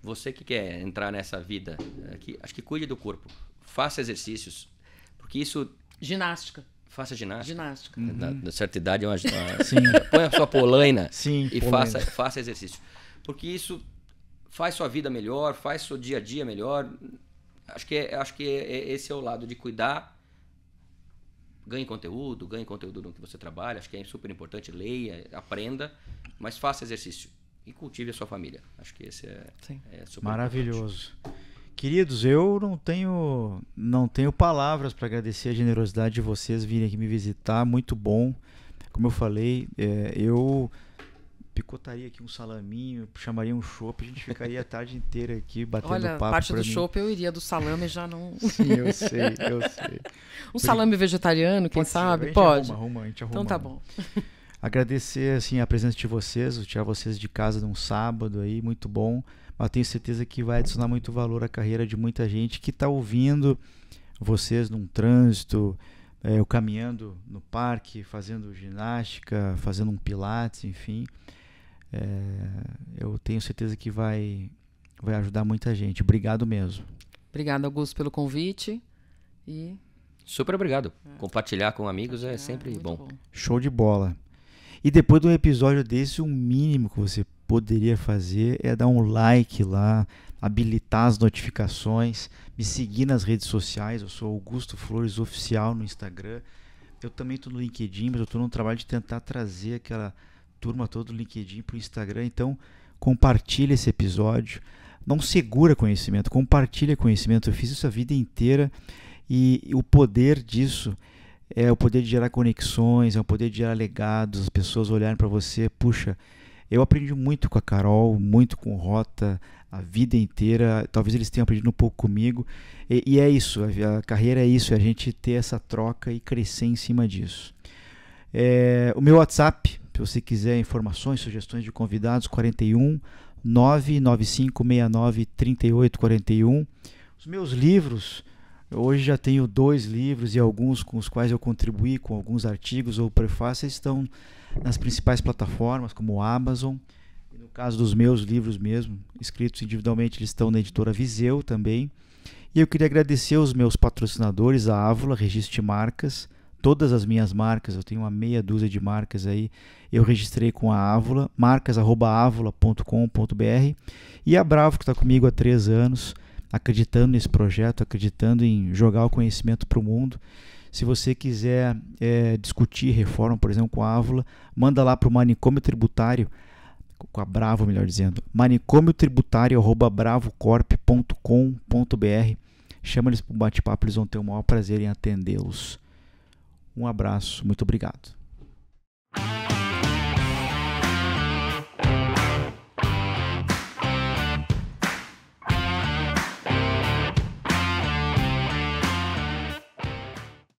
Speaker 3: você que quer entrar nessa vida, acho que cuide do corpo. Faça exercícios. Porque isso...
Speaker 2: Ginástica.
Speaker 3: Faça ginástica.
Speaker 2: Ginástica.
Speaker 3: Na certa idade, põe a sua polaina e faça exercício. Porque isso faz sua vida melhor, faz seu dia a dia melhor. Acho que esse é o lado de cuidar. Ganhe conteúdo no que você trabalha, acho que é super importante, leia, aprenda, mas faça exercício e cultive a sua família. Acho que esse é super
Speaker 1: maravilhoso. Importante. Queridos, eu não tenho palavras para agradecer a generosidade de vocês virem aqui me visitar, muito bom. Como eu falei, eu picotaria aqui um salaminho, chamaria um chopp, a gente ficaria a tarde inteira aqui batendo papo.
Speaker 2: Olha, parte do chopp eu iria, do salame já não...
Speaker 1: Sim, eu sei.
Speaker 2: Salame vegetariano, quem sabe? Pode.
Speaker 1: A gente arruma.
Speaker 2: Então tá bom.
Speaker 1: Agradecer assim, a presença de vocês, tirar vocês de casa num sábado aí, muito bom. Mas tenho certeza que vai adicionar muito valor à carreira de muita gente que está ouvindo vocês num trânsito, eu caminhando no parque, fazendo ginástica, fazendo um pilates, enfim. Eu tenho certeza que vai ajudar muita gente. Obrigado mesmo.
Speaker 2: Obrigado, Augusto, pelo convite.
Speaker 3: Super obrigado. Compartilhar com amigos é sempre bom.
Speaker 1: Show de bola. E depois de um episódio desse, o mínimo que você poderia fazer é dar um like lá, habilitar as notificações, me seguir nas redes sociais. Eu sou Augusto Flores Oficial no Instagram. Eu também estou no LinkedIn, mas eu estou no trabalho de tentar trazer aquela turma toda do LinkedIn para o Instagram. Então, compartilha esse episódio. Não segura conhecimento, compartilha conhecimento. Eu fiz isso a vida inteira e o poder disso é o poder de gerar conexões, é o poder de gerar legados, as pessoas olharem para você. Puxa, eu aprendi muito com a Carol, muito com o Rota, a vida inteira. Talvez eles tenham aprendido um pouco comigo. E é isso, a carreira é isso, é a gente ter essa troca e crescer em cima disso. O meu WhatsApp, se você quiser informações, sugestões de convidados, 41 99569 3841. Os meus livros, hoje já tenho 2 livros e alguns com os quais eu contribuí com alguns artigos ou prefácios, estão nas principais plataformas como o Amazon. E no caso dos meus livros mesmo, escritos individualmente, eles estão na editora Viseu também. E eu queria agradecer aos meus patrocinadores, a Ávula, Registro de Marcas. Todas as minhas marcas, eu tenho uma meia dúzia de marcas aí, eu registrei com a Ávula, marcas@avula.com.br, e a Bravo, que está comigo há 3 anos, acreditando nesse projeto, acreditando em jogar o conhecimento para o mundo. Se você quiser discutir reforma, por exemplo, com a Ávula, manda lá para o Manicômio Tributário, com a Bravo, melhor dizendo, manicômiotributário@bravocorp.com.br. chama eles para um bate-papo, eles vão ter o maior prazer em atendê-los. Um abraço, muito obrigado.